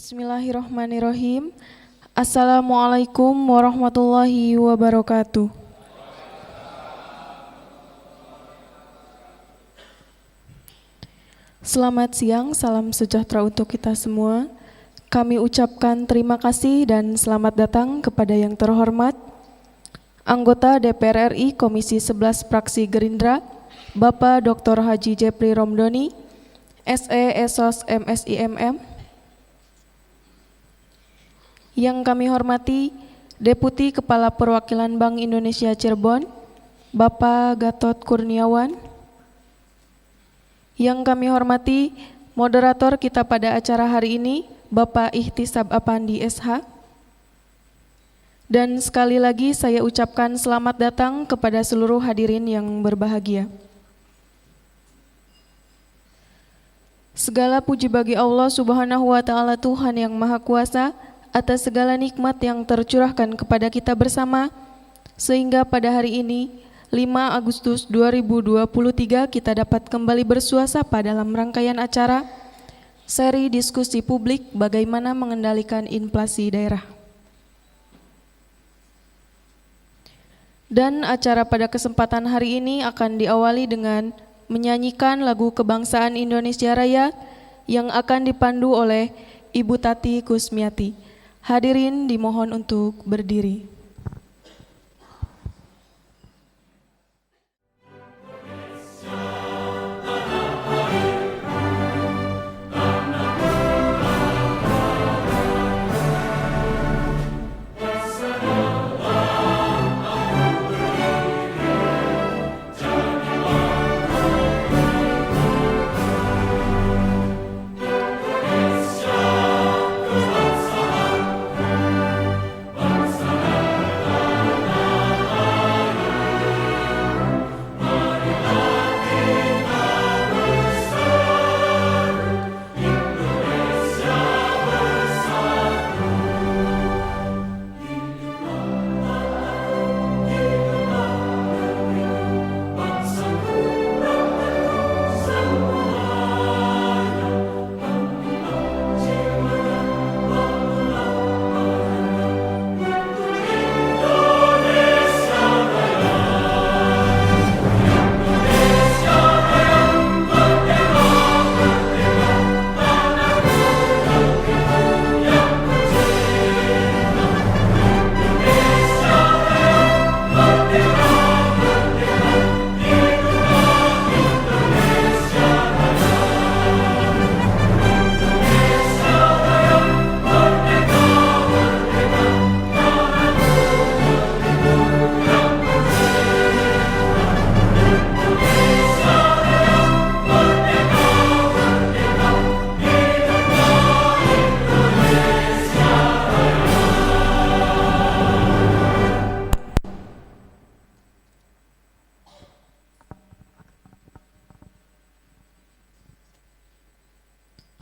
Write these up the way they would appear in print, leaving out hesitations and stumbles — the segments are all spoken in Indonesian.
Bismillahirrahmanirrahim. Assalamualaikum warahmatullahi wabarakatuh. Selamat siang, salam sejahtera untuk kita semua. Kami ucapkan terima kasih dan selamat datang kepada yang terhormat anggota DPR RI Komisi 11 Fraksi Gerindra, Bapak Dr. Haji Jepri Romdoni, SE Esos MSIMM. Yang kami hormati Deputi Kepala Perwakilan Bank Indonesia Cirebon, Bapak Gatot Kurniawan. Yang kami hormati moderator kita pada acara hari ini, Bapak Ihtisab Apandi SH. Dan sekali lagi saya ucapkan selamat datang kepada seluruh hadirin yang berbahagia. Segala puji bagi Allah Subhanahu wa Ta'ala, Tuhan yang Maha Kuasa, atas segala nikmat yang tercurahkan kepada kita bersama, sehingga pada hari ini 5 Agustus 2023 kita dapat kembali bersuasapa dalam rangkaian acara seri diskusi publik bagaimana mengendalikan inflasi daerah. Dan acara pada kesempatan hari ini akan diawali dengan menyanyikan lagu Kebangsaan Indonesia Raya yang akan dipandu oleh Ibu Tati Kusmiati. Hadirin dimohon untuk berdiri.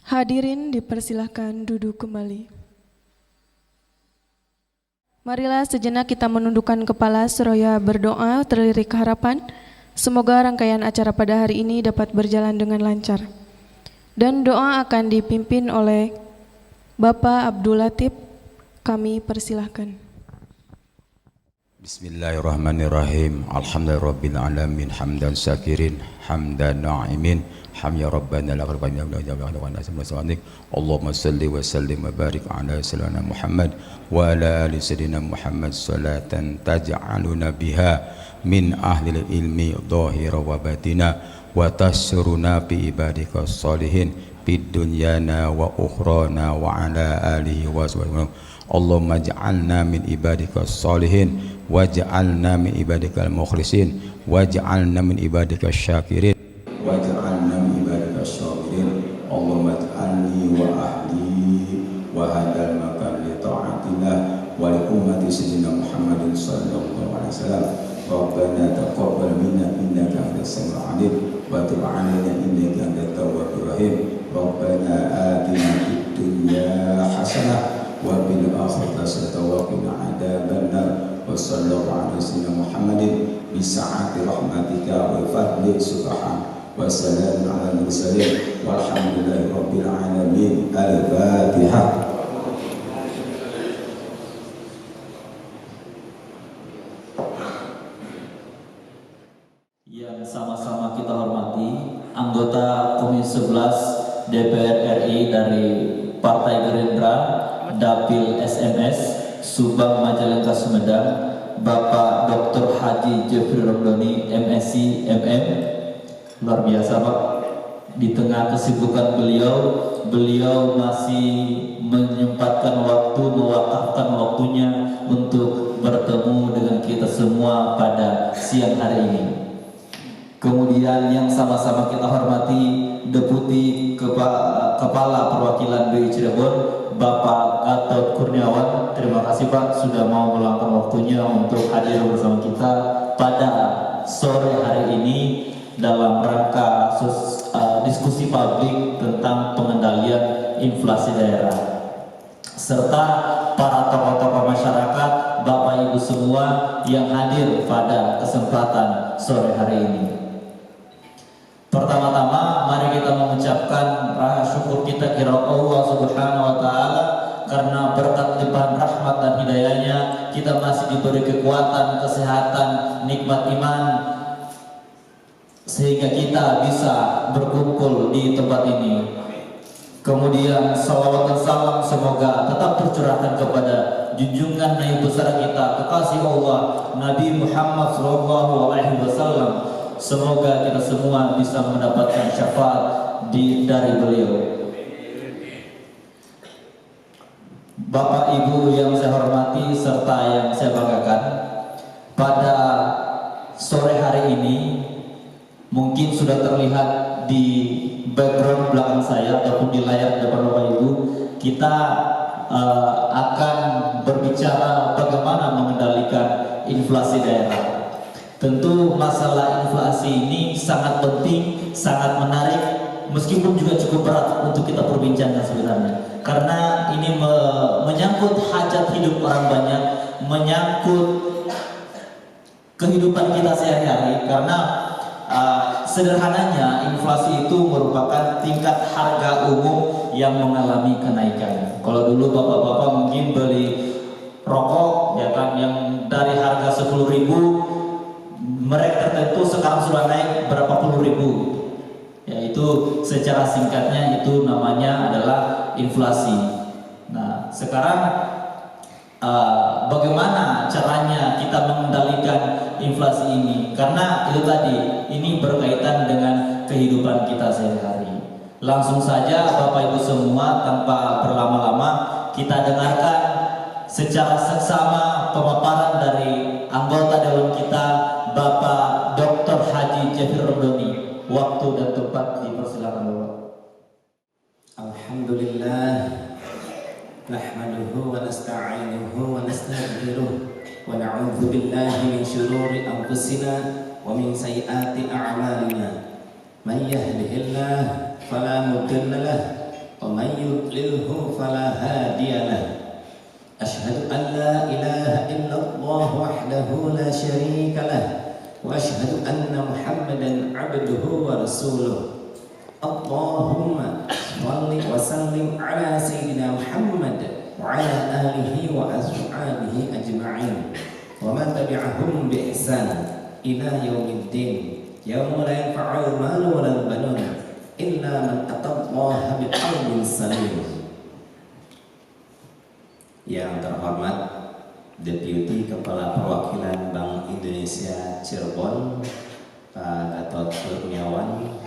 Hadirin dipersilahkan duduk kembali. Marilah sejenak kita menundukkan kepala seraya berdoa terlirik harapan. Semoga rangkaian acara pada hari ini dapat berjalan dengan lancar. Dan doa akan dipimpin oleh Bapak Abdul Latif. Kami persilahkan. Bismillahirrahmanirrahim. Alhamdulillahirabbil alamin, hamdan syakirin, hamdan na'imin. Hamya Rabbana la rabbana wa jalla Allahumma salli wa sallim wa barik ala sayyidina Muhammad wa ala ali sayyidina Muhammad salatan taj'aluna biha min ahli ilmi dhahira wa batina wa tasruna bi ibadika salihin fid dunyana wa ukhrana wa ala alihi wa sahbihi. Allahumma ij'alna min ibadika salihin waj'alna min ibadika al-mukhlisin waj'alna min ibadika syakirin waj'alna min ibadika syakirin. Allahumma ij'alni wa ahli wa hadal makan li ta'atillah wa li ummati sayyidina Muhammadin sallallahu alaihi wasallam. Rabbana taqabbal minna innaka antas samiul alim wa tub 'alaina innaka antat tawwabur rahim. Rabbana atina fid dunya hasanah wa fil akhirati hasanah wa qina adzabannar. Wa sallallahu ala sayyidina Muhammadin bi sa'ati rahmatika wa fadli subhan wa salamun ala mursalin walhamdulillahi rabbil alamin. Al-Fatihah. sama-sama kita hormati anggota Komisi 11 DPR RI dari Partai Gerindra Dapil SMS Subang Majalengka Sumedang, Bapak Dr. Haji Jeffrey Romdoni MSc MM. Luar biasa Pak, di tengah kesibukan beliau masih menyempatkan waktu, mewakafkan waktunya untuk bertemu dengan kita semua pada siang hari ini. Kemudian yang sama-sama kita hormati Deputi Kepala Perwakilan BI Cirebon, Bapak Gatot Kurniawan. Terima kasih Pak sudah mau meluangkan waktunya untuk hadir bersama kita pada sore hari ini dalam rangka diskusi publik tentang pengendalian inflasi daerah, serta para tokoh-tokoh masyarakat, Bapak Ibu semua yang hadir pada kesempatan sore hari ini. Pertama-tama mari kita mengucapkan rasa syukur kita kepada Allah Subhanahu wa taala karena berkat limpahan rahmat dan hidayahnya kita masih diberi kekuatan, kesehatan, nikmat iman sehingga kita bisa berkumpul di tempat ini. Kemudian salawat dan salam semoga tetap tercurahkan kepada junjungan Nabi besar kita, kekasih Allah Nabi Muhammad SAW. Semoga kita semua bisa mendapatkan syafaat dari beliau. Bapak Ibu yang saya hormati serta yang saya banggakan, pada sore hari ini mungkin sudah terlihat di background belakang saya ataupun di layar depan Bapak Ibu, kita akan berbicara bagaimana mengendalikan inflasi daerah. Tentu masalah inflasi ini sangat penting, sangat menarik, meskipun juga cukup berat untuk kita perbincangkan sebenarnya, karena ini menyangkut hajat hidup orang banyak, menyangkut kehidupan kita sehari-hari. Karena sederhananya inflasi itu merupakan tingkat harga umum yang mengalami kenaikan. Kalau dulu bapak-bapak mungkin beli rokok ya kan yang dari harga 10.000 merek tertentu sekarang sudah naik berapa puluh ribu. Ya, itu secara singkatnya itu namanya adalah inflasi. Nah, sekarang bagaimana caranya kita mengendalikan inflasi ini? Karena itu tadi, ini berkaitan dengan kehidupan kita sehari-hari. Langsung saja Bapak Ibu semua tanpa berlama-lama kita dengarkan secara seksama pemaparan dari anggota dewan kita Bapak Dr. Haji Jeffrey Romdoni. Waktu dan tempat dipersilakan Bapak. Alhamdulillah, nahmaduhu wa nasta'inuhu wa nastaghfiruh wa na'udzu billahi min syururi anfusina wa min sayyiati a'malina. Man yahdihillahu fala mudilla lahu wa man yudlilhu fala hadiya lahu. Asyhadu an la ilaha illallah wahdahu la syarika lahu wa asyhadu anna Muhammadan 'abduhu wa rasuluh. Allahumma shalli wa sallim ala sayyidina Muhammad wa ala alihi wa ashabihi ajma'in wa man tabi'ahum bi ihsan ila yaumiddin yauma la yanfa'u malun wa la banun illa man atallaha bi qalbin salim. Yang terhormat Deputi Kepala Perwakilan Bank Indonesia Cirebon Pak Gatot Kurniawan,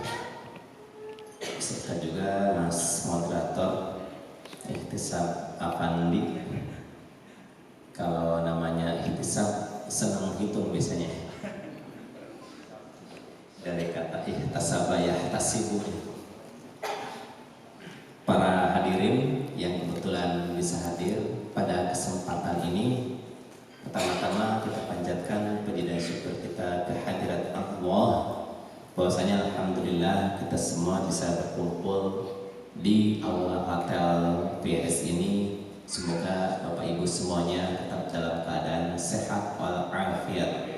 serta juga Mas Moderator Ihtisab Afandi. Kalau namanya Ihtisab senang hitung biasanya, dari kata ihtasaba yahtasibu. Para hadirin yang kebetulan bisa hadir pada kesempatan ini, pertama-tama kita panjatkan puji dan syukur kita kehadirat Allah, bahwasanya alhamdulillah kita semua bisa berkumpul di aula hotel PS ini. Semoga Bapak Ibu semuanya tetap dalam keadaan sehat walafiat.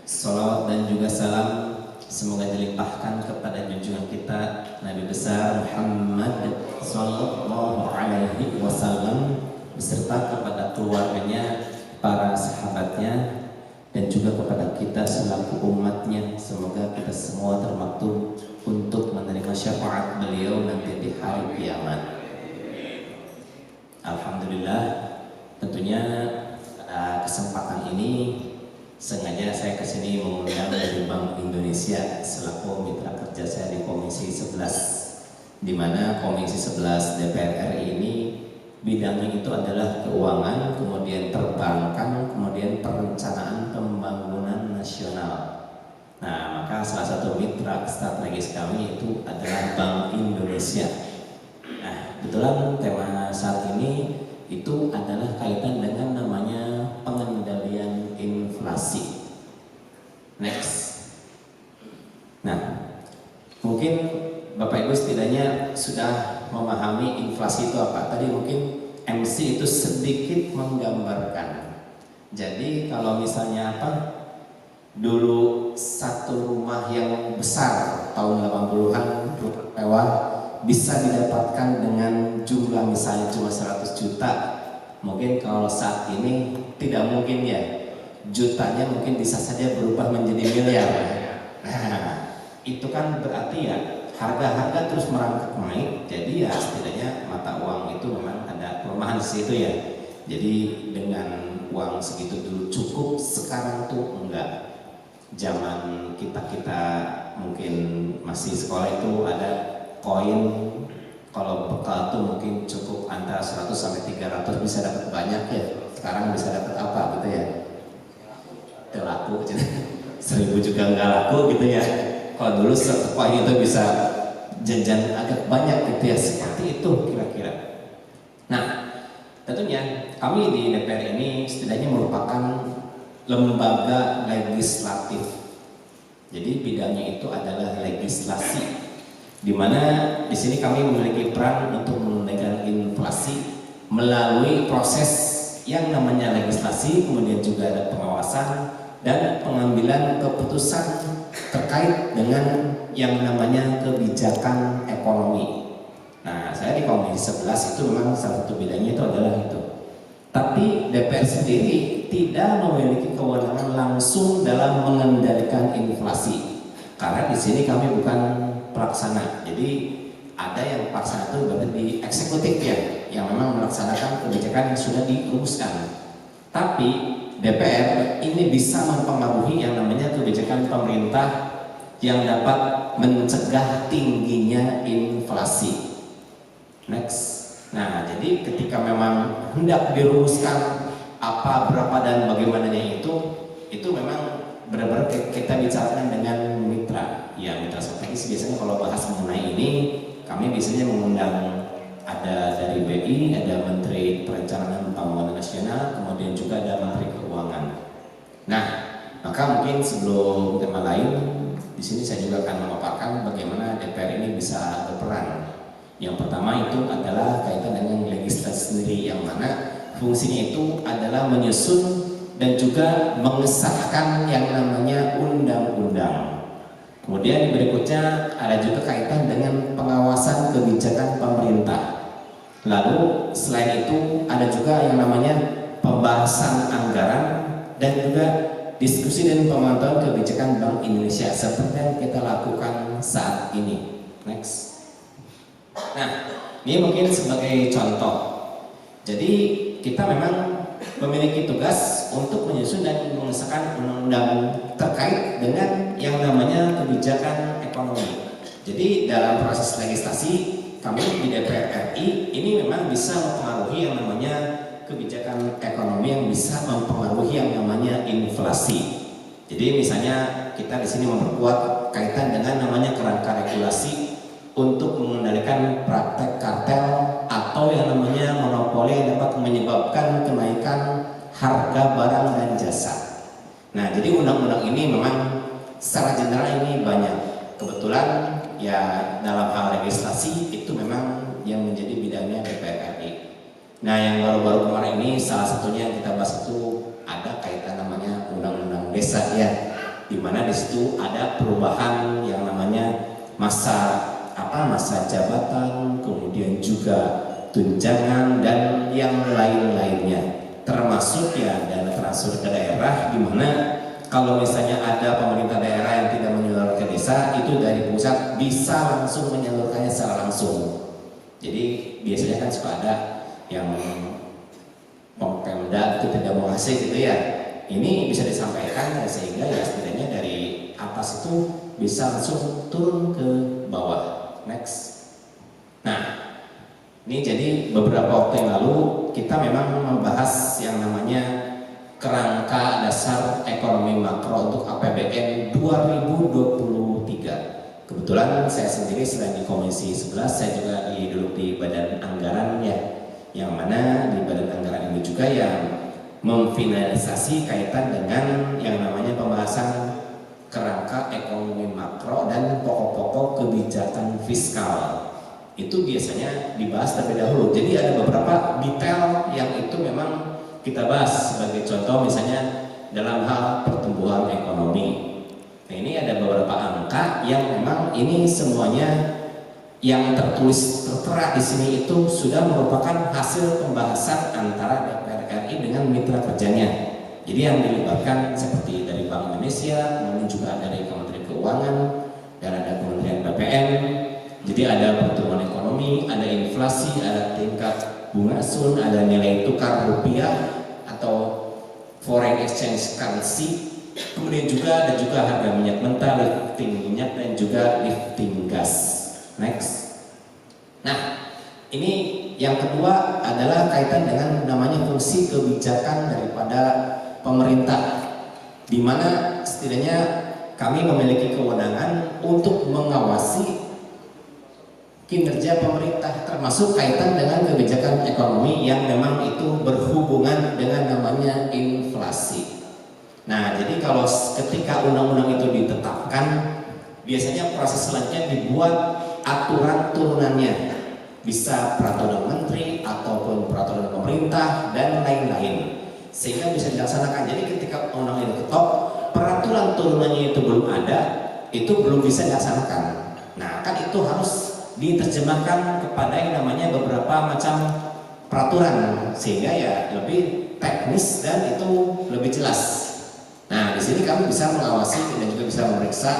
Salawat dan juga salam semoga dilimpahkan kepada junjungan kita Nabi besar Muhammad sallallahu alaihi wasallam beserta kepada keluarganya, para sahabatnya, dan juga kepada kita selaku umatnya kiamat. Alhamdulillah, tentunya pada kesempatan ini sengaja saya kesini mengundang dari Bank Indonesia selaku mitra kerja saya di Komisi 11, di mana Komisi 11 DPR RI ini bidangnya itu adalah keuangan, kemudian perbankan, kemudian perencanaan pembangunan nasional. Nah, maka salah satu mitra strategis kami itu adalah Bank Indonesia. Nah, kebetulan tema saat ini itu adalah kaitan dengan namanya pengendalian inflasi. Next. Nah, mungkin Bapak Ibu setidaknya sudah memahami inflasi itu apa. Tadi mungkin MC itu sedikit menggambarkan. Jadi kalau misalnya apa, dulu satu rumah yang besar tahun 80-an mewah bisa didapatkan dengan jumlah misalnya cuma 100 juta. Mungkin kalau saat ini tidak mungkin ya, jutanya mungkin bisa saja berubah menjadi miliar. Nah, itu kan berarti ya harga-harga terus merangkak naik, jadi ya setidaknya mata uang itu memang ada pelemahan di situ ya. Jadi dengan uang segitu dulu cukup, sekarang tuh enggak. Zaman kita mungkin masih sekolah itu ada koin, kalau bekal tuh mungkin cukup antara 100 sampai 300 bisa dapat banyak ya. Sekarang bisa dapat apa gitu ya? Tidak laku, 1000 juga enggak laku gitu ya. Kalau dulu satu koin itu bisa jajan agak banyak gitu ya, seperti itu kira-kira. Nah, tentunya kami di DPR ini setidaknya merupakan lembaga legislatif. Jadi bidangnya itu adalah legislasi, di mana di sini kami memiliki peran untuk mengendalikan inflasi melalui proses yang namanya legislasi, kemudian juga ada pengawasan dan pengambilan keputusan terkait dengan yang namanya kebijakan ekonomi. Nah, saya di Komisi 11 itu memang salah satu bidangnya itu adalah itu. Tapi DPR sendiri tidak memiliki kewenangan langsung dalam mengendalikan inflasi, karena di sini kami bukan pelaksana. Jadi ada yang pelaksana itu berada di eksekutif ya, yang memang melaksanakan kebijakan yang sudah dirumuskan. Tapi DPR ini bisa mempengaruhi yang namanya kebijakan pemerintah yang dapat mencegah tingginya inflasi. Next. Nah, jadi ketika memang hendak dirumuskan apa, berapa dan bagaimananya itu memang benar-benar kita bicarakan dengan mitra. Ya, mitra strategis biasanya kalau bahas mengenai ini kami biasanya mengundang ada dari BI, ada Menteri Perencanaan Pembangunan Nasional, kemudian juga ada Menteri Keuangan. Nah, maka mungkin sebelum tema lain di sini saya juga akan memaparkan bagaimana DPR ini bisa berperan. Yang pertama itu adalah kaitan dengan legislasi sendiri, yang mana fungsinya itu adalah menyusun dan juga mengesahkan yang namanya undang-undang. Kemudian berikutnya ada juga kaitan dengan pengawasan kebijakan pemerintah. Lalu selain itu ada juga yang namanya pembahasan anggaran dan juga diskusi dan pemantauan kebijakan Bank Indonesia seperti yang kita lakukan saat ini. Next. Nah, ini mungkin sebagai contoh. Jadi kita memang memiliki tugas untuk menyusun dan mengesahkan undang-undang terkait dengan yang namanya kebijakan ekonomi. Jadi dalam proses legislasi kami di DPR RI ini memang bisa mempengaruhi yang namanya kebijakan ekonomi, yang bisa mempengaruhi yang namanya inflasi. Jadi misalnya kita di sini memperkuat kaitan dengan namanya kerangka regulasi untuk mengendalikan praktek kartel atau yang namanya monopoli yang dapat menyebabkan kenaikan harga barang dan jasa. Nah, jadi undang-undang ini memang secara general ini banyak. Kebetulan ya dalam hal legislasi itu memang yang menjadi bidangnya DPR RI. Nah, yang baru-baru kemarin ini salah satunya yang kita bahas itu ada kaitan namanya undang-undang desa ya, di mana di situ ada perubahan yang namanya masa jabatan, kemudian juga tunjangan dan yang lain-lainnya, termasuk ya dana transfer ke daerah, di mana kalau misalnya ada pemerintah daerah yang tidak menyalurkan desa, itu dari pusat bisa langsung menyalurkannya secara langsung. Jadi biasanya kan suka ada yang Pemda itu tidak mau ngasih gitu ya. Ini bisa disampaikan ya, sehingga ya setidaknya dari atas itu bisa langsung turun ke bawah. Next. Nah, ini jadi beberapa waktu yang lalu kita memang membahas yang namanya kerangka dasar ekonomi makro untuk APBN 2023. Kebetulan saya sendiri selain di Komisi 11, saya juga duduk di Badan Anggaran ya, yang mana di Badan Anggaran ini juga yang memfinalisasi kaitan dengan yang namanya pembahasan kerangka ekonomi makro dan pokok-pokok kebijakan fiskal. Itu biasanya dibahas terlebih dahulu. Jadi ada beberapa detail yang itu memang kita bahas. Sebagai contoh misalnya dalam hal pertumbuhan ekonomi. Nah, ini ada beberapa angka yang memang ini semuanya yang tertera di sini itu sudah merupakan hasil pembahasan antara DPR RI dengan mitra kerjanya. Jadi yang dilibatkan seperti dari Bank Indonesia, kemudian juga dari Kementerian Keuangan dan ada Kementerian BPN. Jadi ada pertumbuhan ekonomi, ada inflasi, ada tingkat bunga sun, ada nilai tukar rupiah atau foreign exchange currency. Kemudian juga ada juga harga minyak mentah, lifting minyak dan juga lifting gas. Next. Nah, ini yang kedua adalah kaitan dengan namanya fungsi kebijakan daripada pemerintah, di mana setidaknya kami memiliki kewenangan untuk mengawasi kinerja pemerintah, termasuk kaitan dengan kebijakan ekonomi yang memang itu berhubungan dengan namanya inflasi. Nah, jadi kalau ketika undang-undang itu ditetapkan, biasanya proses selanjutnya dibuat aturan turunannya, bisa peraturan menteri ataupun peraturan pemerintah dan lain-lain, sehingga bisa dilaksanakan. Jadi ketika undang itu ketok, peraturan turunannya itu belum ada, itu belum bisa dilaksanakan. Nah, kan itu harus diterjemahkan kepada yang namanya beberapa macam peraturan, sehingga ya lebih teknis dan itu lebih jelas. Nah, di sini kami bisa mengawasi dan juga bisa memeriksa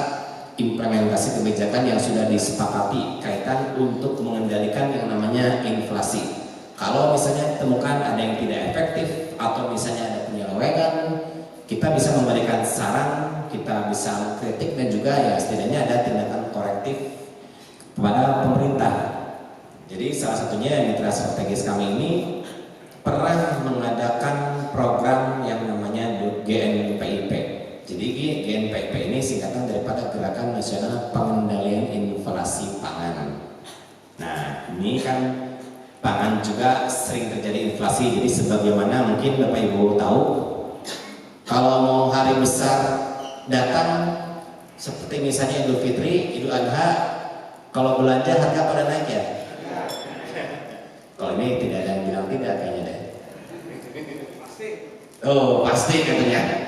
implementasi kebijakan yang sudah disepakati kaitan untuk mengendalikan yang namanya inflasi. Kalau misalnya ditemukan ada yang tidak efektif atau misalnya ada penyelewengan, kita bisa memberikan saran, kita bisa kritik dan juga ya setidaknya ada tindakan korektif kepada pemerintah. Jadi salah satunya mitra strategis kami ini pernah mengadakan program yang namanya GNPIP. Jadi GNPIP ini singkatan daripada Gerakan Nasional Pengendalian Inflasi Pangan. Nah, ini kan pangan juga sering terjadi inflasi. Jadi sebagaimana mungkin Bapak Ibu tahu, kalau mau hari besar datang seperti misalnya Idul Fitri, Idul Adha, kalau belanja harga pada naik ya. Kalau ini tidak ada yang bilang tidak kayaknya deh. Oh, pasti katanya.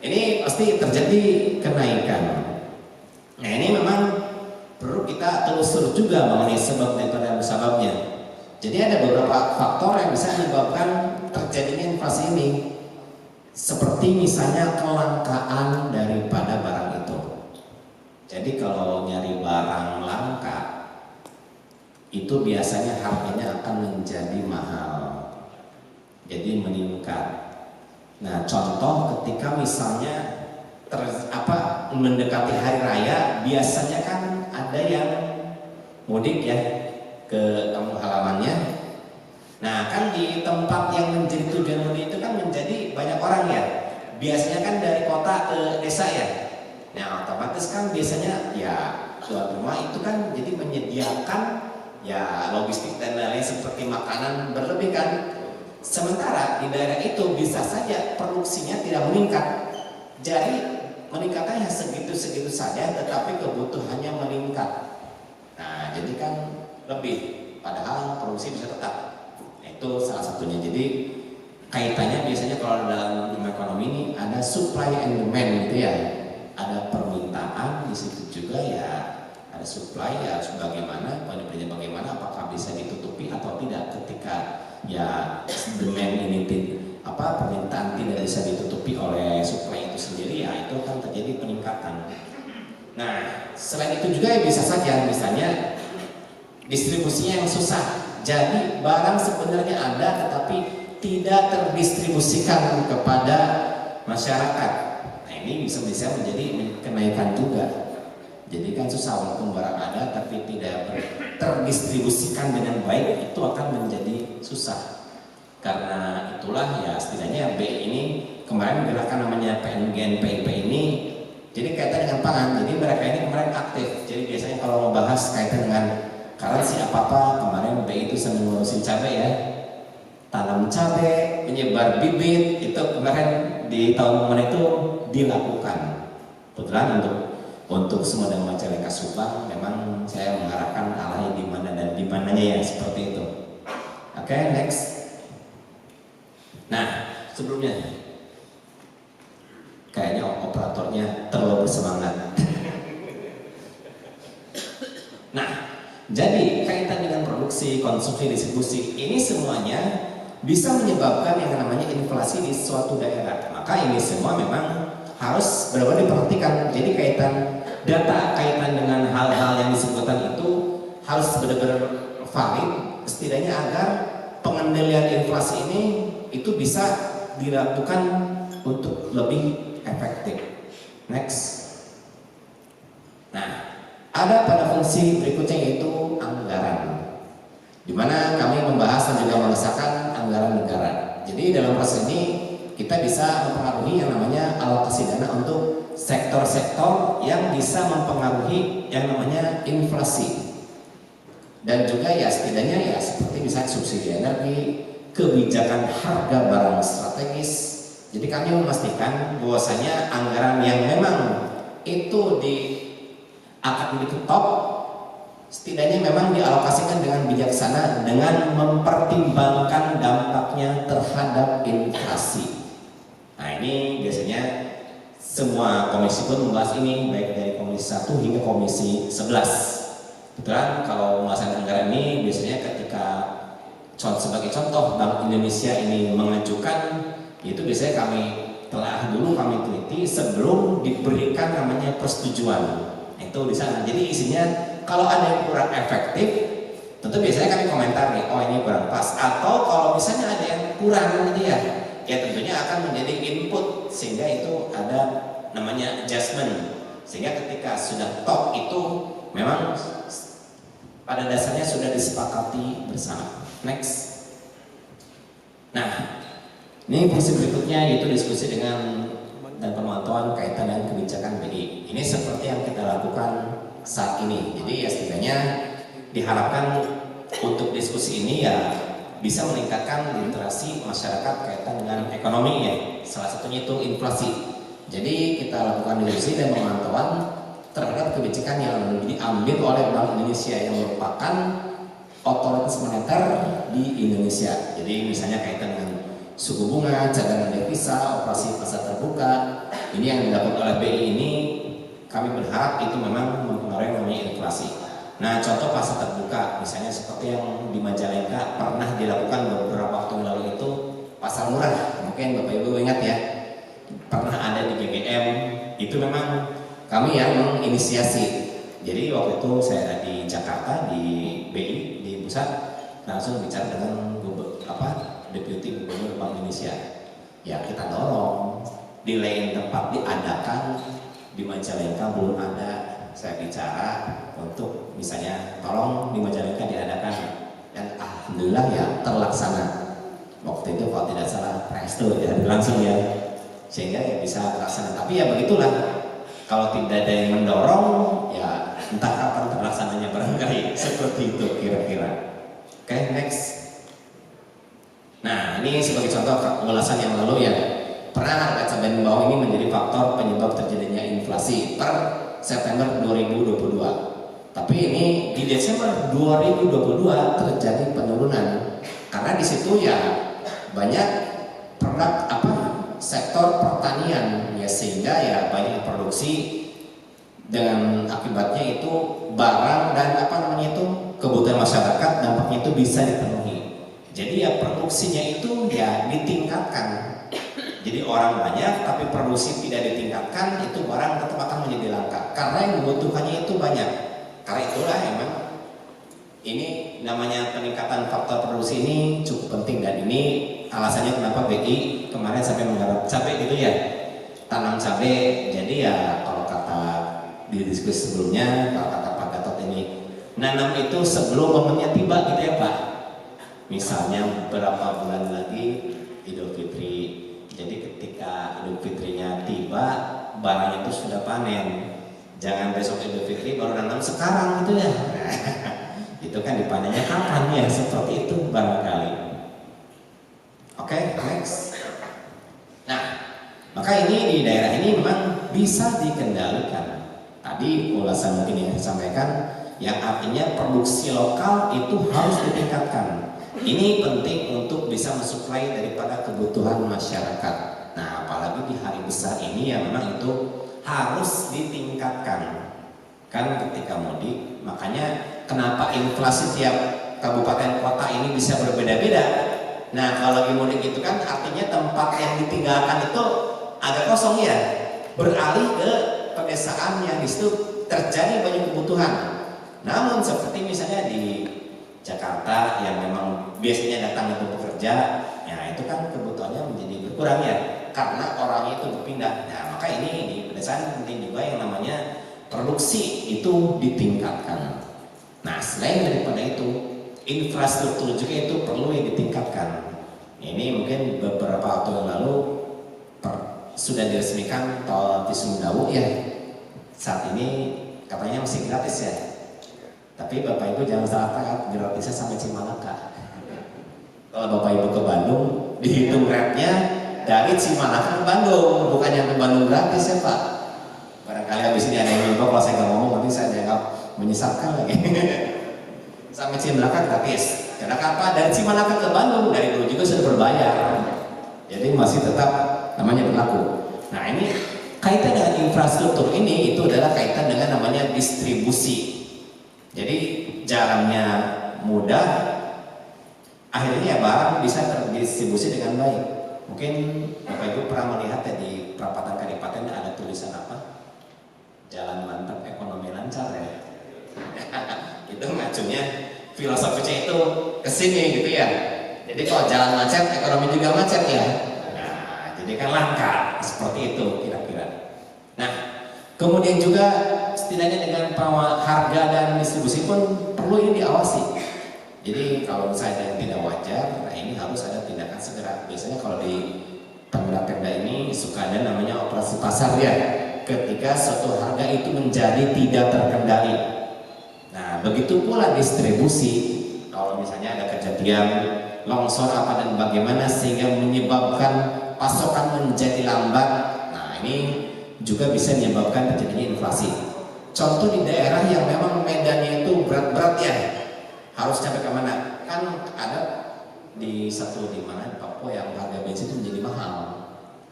Ini pasti terjadi kenaikan. Nah, ini memang perlu kita telusur juga mengenai sebab dan sebabnya. Jadi ada beberapa faktor yang bisa menyebabkan terjadinya inflasi ini. Seperti misalnya kelangkaan daripada barang itu. Jadi kalau nyari barang langka, itu biasanya harganya akan menjadi mahal. Jadi meningkat. Nah, contoh ketika misalnya mendekati hari raya, biasanya kan ada yang mudik ya ke kampung halamannya. Nah, kan di tempat yang menjadi tujuan mudik itu kan menjadi banyak orang ya. Biasanya kan dari kota ke desa ya. Nah, otomatis kan biasanya ya tuan rumah itu kan jadi menyediakan ya logistik dan lain-lain seperti makanan berlebih kan. Sementara di daerah itu bisa saja produksinya tidak meningkat, jadi meningkatnya segitu-segitu saja, tetapi kebutuhannya meningkat. Nah, jadi kan lebih, padahal produksi bisa tetap. Nah, itu salah satunya. Jadi kaitannya biasanya kalau dalam ekonomi ini ada supply and demand gitu ya, ada permintaan di situ juga ya, ada supply ya bagaimana, apakah bisa ditutupi atau tidak ketika ya demand ini permintaan tidak bisa ditutupi oleh supply itu sendiri, ya itu akan terjadi peningkatan. Nah, selain itu juga bisa saja misalnya distribusinya yang susah. Jadi barang sebenarnya ada tetapi tidak terdistribusikan kepada masyarakat. Nah ini bisa menjadi kenaikan juga. Jadi kan susah, walaupun barang ada tapi tidak terdistribusikan dengan baik, itu akan menjadi susah. Karena itulah ya setidaknya BI ini kemarin gerakan namanya PNGN PIP ini jadi kaitan dengan pangan. Jadi mereka ini kemarin aktif. Jadi biasanya kalau membahas kaitan dengan currency apa-apa, kemarin BI itu sedang ngurusin cabai ya, tanam cabai, menyebar bibit, itu kemarin di tahun kemarin itu dilakukan. Kebetulan untuk Sumedang Majalengka Subang memang saya mengarahkan arahnya di mana dan di mananya ya seperti itu. Oke, next. Nah, sebelumnya kayaknya operatornya terlalu bersemangat. Nah, jadi kaitan dengan produksi, konsumsi, distribusi, ini semuanya bisa menyebabkan yang namanya inflasi di suatu daerah. Maka ini semua memang harus benar-benar diperhatikan. Jadi kaitan data, kaitan dengan hal-hal yang disebutkan itu harus benar-benar valid, setidaknya agar pengendalian inflasi ini itu bisa dilakukan untuk lebih efektif. Next. Nah, ada pada fungsi berikutnya yaitu anggaran, di mana kami membahas dan juga mengesahkan anggaran negara. Jadi dalam proses ini kita bisa mempengaruhi yang namanya alokasi dana untuk sektor-sektor yang bisa mempengaruhi yang namanya inflasi. Dan juga ya setidaknya ya seperti misalnya subsidi energi, kebijakan harga barang strategis. Jadi kami memastikan bahwasanya anggaran yang memang itu akan diketok setidaknya memang dialokasikan dengan bijaksana dengan mempertimbangkan dampaknya terhadap inflasi. Nah ini biasanya semua komisi pun membahas ini, baik dari komisi 1 hingga komisi 11. Kebetulan kalau pembahasan anggaran ini biasanya ketika sebagai contoh Bank Indonesia ini mengajukan, itu biasanya kami telah dulu kami teliti sebelum diberikan namanya persetujuan. Itu di sana. Jadi isinya kalau ada yang kurang efektif, tentu biasanya kami komentar nih, oh ini kurang pas. Atau kalau misalnya ada yang kurang gitu ya tentunya akan menjadi input sehingga itu ada namanya adjustment. Sehingga ketika sudah top itu memang pada dasarnya sudah disepakati bersama. Next. Nah, ini fungsi berikutnya yaitu diskusi dengan dan pemantauan kaitan dengan kebijakan BI. Ini seperti yang kita lakukan saat ini. Jadi ya setidaknya diharapkan untuk diskusi ini ya bisa meningkatkan literasi masyarakat kaitan dengan ekonomi ya. Salah satunya itu inflasi. Jadi kita lakukan diskusi dan pemantauan terhadap kebijakan yang diambil oleh Bank Indonesia yang merupakan otoritas moneter di Indonesia. Jadi misalnya kaitan dengan suku bunga, cadangan devisa, operasi pasar terbuka, ini yang dilakukan oleh BI ini kami berharap itu memang mempengaruhi namanya inflasi. Nah contoh pasar terbuka misalnya seperti yang di Majalengka pernah dilakukan beberapa waktu lalu itu pasar murah, mungkin Bapak Ibu ingat ya, pernah ada di BGM, itu memang kami yang menginisiasi. Jadi waktu itu saya ada di Jakarta di BI di pusat, langsung bicara dengan Deputi Gubernur Bank Indonesia. Ya kita dorong di lain tempat diadakan, di Majalengka belum ada. Saya bicara untuk misalnya tolong di Majalengka diadakan, dan alhamdulillah ya terlaksana. Waktu itu kalau tidak salah presto ya langsung ya, sehingga ya bisa terlaksana. Tapi ya begitulah, kalau tidak ada yang mendorong ya entah kapan terlaksananya barangkali seperti itu kira-kira. Oke, next. Nah ini sebagai contoh ulasan yang lalu ya, pernah harga cabai bawang ini menjadi faktor penyebab terjadinya inflasi per September 2022. Tapi ini di Desember 2022 terjadi penurunan karena di situ ya banyak produk sektor pertanian ya, sehingga ya banyak produksi dengan akibatnya itu barang dan kebutuhan masyarakat dampaknya itu bisa dipenuhi. Jadi ya produksinya itu ya ditingkatkan. Jadi orang banyak tapi produksi tidak ditingkatkan, itu barang tetap akan menjadi langka karena yang membutuhkannya itu banyak. Karena itulah emang Ini namanya peningkatan faktor produksi ini cukup penting, dan ini alasannya kenapa BI kemarin sampai menggarap cabai gitu ya, tanam cabai. Jadi ya kalau kata di diskusi sebelumnya, kalau kata Pak Gatot ini, nanam itu sebelum momennya tiba gitu ya Pak. Misalnya beberapa bulan lagi Idul Fitri, jadi ketika Idul Fitrinya tiba, barangnya itu sudah panen. Jangan besok Idul Fitri baru nanam sekarang gitu ya. Itu kan dipanennya kapan ya, seperti itu barangkali. Oke, next. Nah, maka ini di daerah ini memang bisa dikendalikan. Tadi ulasan mungkin yang disampaikan, yang artinya produksi lokal itu harus ditingkatkan. Ini penting untuk bisa mensuplai daripada kebutuhan masyarakat. Nah, apalagi di hari besar ini ya memang itu harus ditingkatkan. Kan ketika mudik, makanya kenapa inflasi tiap kabupaten kota ini bisa berbeda-beda. Nah, kalau lagi mudik itu kan artinya tempat yang ditinggalkan itu agak kosong ya, beralih ke pedesaan yang di situ terjadi banyak kebutuhan. Namun seperti misalnya di Jakarta yang memang biasanya datang untuk bekerja, ya itu kan kebutuhannya menjadi berkurang ya, karena orangnya itu berpindah. Nah, maka ini di pedesaan penting juga yang namanya produksi itu ditingkatkan. Nah, selain daripada itu, infrastruktur juga itu perlu yang ditingkatkan. Ini mungkin beberapa waktu yang lalu sudah diresmikan tol Cisumdawu ya. Saat ini katanya masih gratis ya. Tapi Bapak Ibu jangan salah tangkap, gratisnya sampai Cimalaka. Kalau Bapak Ibu ke Bandung, dihitung rate-nya dari Cimalaka ke Bandung, bukan yang ke Bandung gratis ya Pak. Barangkali habis ini ada yang lupa, kalau saya nggak ngomong nanti saya dianggap menyesatkan lagi. Sampai Cimalaka gratis. Karena apa? Dari Cimalaka ke Bandung dari dulu juga sudah berbayar. Jadi masih tetap namanya berlaku. Nah, ini kaitan dengan infrastruktur ini itu adalah kaitan dengan namanya distribusi. Jadi jalannya mudah, akhirnya barang bisa terdistribusi dengan baik. Mungkin Bapak Ibu pernah melihat ya di perapatan Kadipaten ada tulisan apa? Jalan mantap, ekonomi lancar ya. Itu ngacunya filosofinya itu kesini gitu ya. Jadi kalau jalan macet, ekonomi juga macet ya. Nah, jadi kan langka seperti itu kira-kira. Nah, kemudian juga setidaknya dengan harga dan distribusi pun perlu ini diawasi. Jadi kalau misalnya ada yang tidak wajar, nah ini harus ada tindakan segera. Biasanya kalau di Pemda ini suka ada namanya operasi pasar ya. Ketika suatu harga itu menjadi tidak terkendali. Nah, begitu pula distribusi. Kalau misalnya ada kejadian longsor apa dan bagaimana sehingga menyebabkan pasokan menjadi lambat. Nah, ini juga bisa menyebabkan terjadinya inflasi. Contoh di daerah yang memang medannya itu berat-berat ya, harus sampai ke mana? Kan ada di mana di Papua yang harga bensin itu menjadi mahal.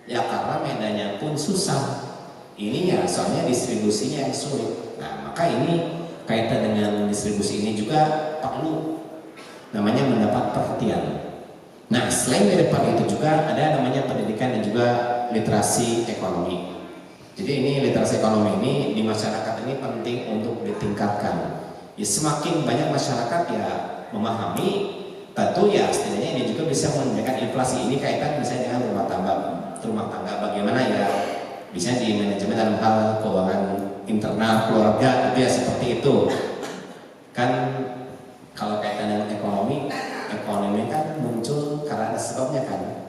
Ya karena medannya pun susah. Ini ya soalnya distribusinya yang sulit. Nah, maka ini kaitan dengan distribusi ini juga perlu namanya mendapat perhatian. Nah, selain daripada itu juga ada namanya pendidikan dan juga literasi ekonomi. Jadi ini literasi ekonomi ini di masyarakat ini penting untuk ditingkatkan. Ya semakin banyak masyarakat ya memahami, tentu ya setidaknya ini juga bisa meningkatkan inflasi. Ini kaitan misalnya dengan rumah tangga bagaimana ya bisa di manajemen dalam hal keuangan internal keluarga gitu ya, seperti itu. Kan kalau kaitan dengan ekonomi kan muncul karena ada sebabnya kan.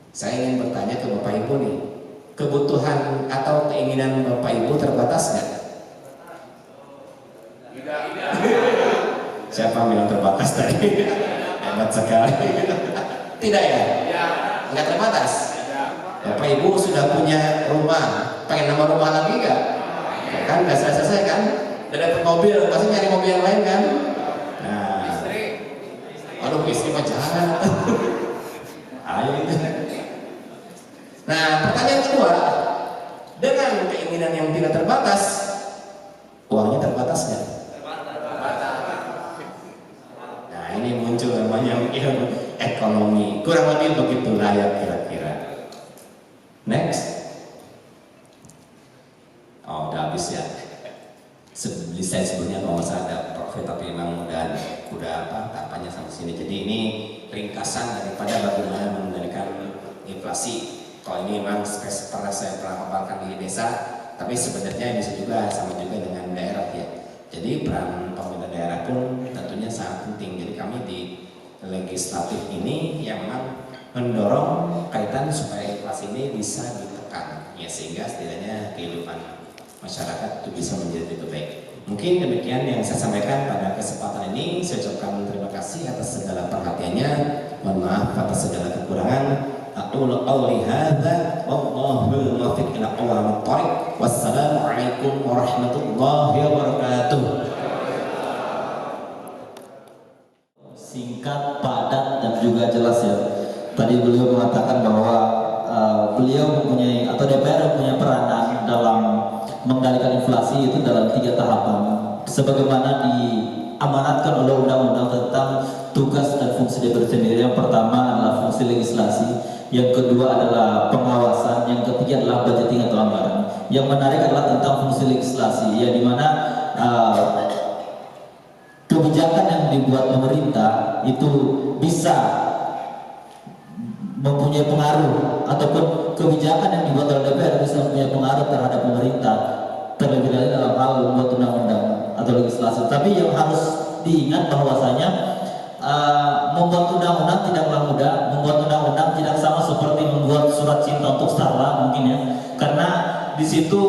Saya ingin bertanya ke Bapak Ibu nih, kebutuhan atau keinginan Bapak Ibu terbatas nggak? Siapa bilang terbatas tadi? Hebat sekali. Tidak ya? Nggak terbatas. Bapak Ibu sudah punya rumah, pengen nambah rumah lagi nggak? Kan nggak selesai kan? Udah dapet mobil, pasti nyari mobil yang lain kan? Nah, aduh istri mah jangan. Ayo itu. Nah, pertanyaan kedua, dengan keinginan yang tidak terbatas, uangnya terbatas nggak? Nah, ini muncul namanya ilmu ekonomi. Kurang lebih begitulah ya kira-kira. Next. Oh, udah habis ya. Saya sebelumnya kalau masa ada profit, tapi memang udah tahapannya sampai sini. Jadi ini ringkasan daripada bagaimana mengendalikan inflasi. Kalau ini memang pernah saya paparkan di desa, tapi sebenarnya bisa juga sama juga dengan daerah ya. Jadi peran pemerintah daerah pun tentunya sangat penting. Jadi kami di legislatif ini yang memang mendorong kaitan supaya inflasi ini bisa ditekan, ya, sehingga setidaknya kehidupan masyarakat itu bisa menjadi lebih baik. Mungkin demikian yang saya sampaikan pada kesempatan ini. Saya ucapkan terima kasih atas segala perhatiannya. Mohon maaf atas segala kekurangan. Aqulu qawli hadza wallahul muwaffiq ila aqwamit thoriq. Wassalamualaikum warahmatullahi wabarakatuh. Singkat, padat, dan juga jelas ya. Tadi beliau mengatakan bahwa beliau mempunyai atau DPR mempunyai peranan dalam mengendalikan inflasi itu dalam 3 tahapan sebagaimana diamanatkan oleh undang-undang tentang tugas dan fungsi DPR sendiri. Yang pertama adalah fungsi legislasi, yang kedua adalah pengawasan, yang ketiga adalah budgeting atau anggaran. Yang menarik adalah tentang fungsi legislasi, ya, dimana kebijakan yang dibuat pemerintah itu bisa mempunyai pengaruh, ataupun kebijakan yang dibuat oleh DPR bisa mempunyai pengaruh terhadap pemerintah, terlebih lagi dalam hal membuat undang-undang atau legislasi. Tapi yang harus diingat bahwasanya membuat undang-undang tidaklah mudah. Membuat undang-undang tidak sama seperti membuat surat cinta untuk Starla mungkin ya, karena di situ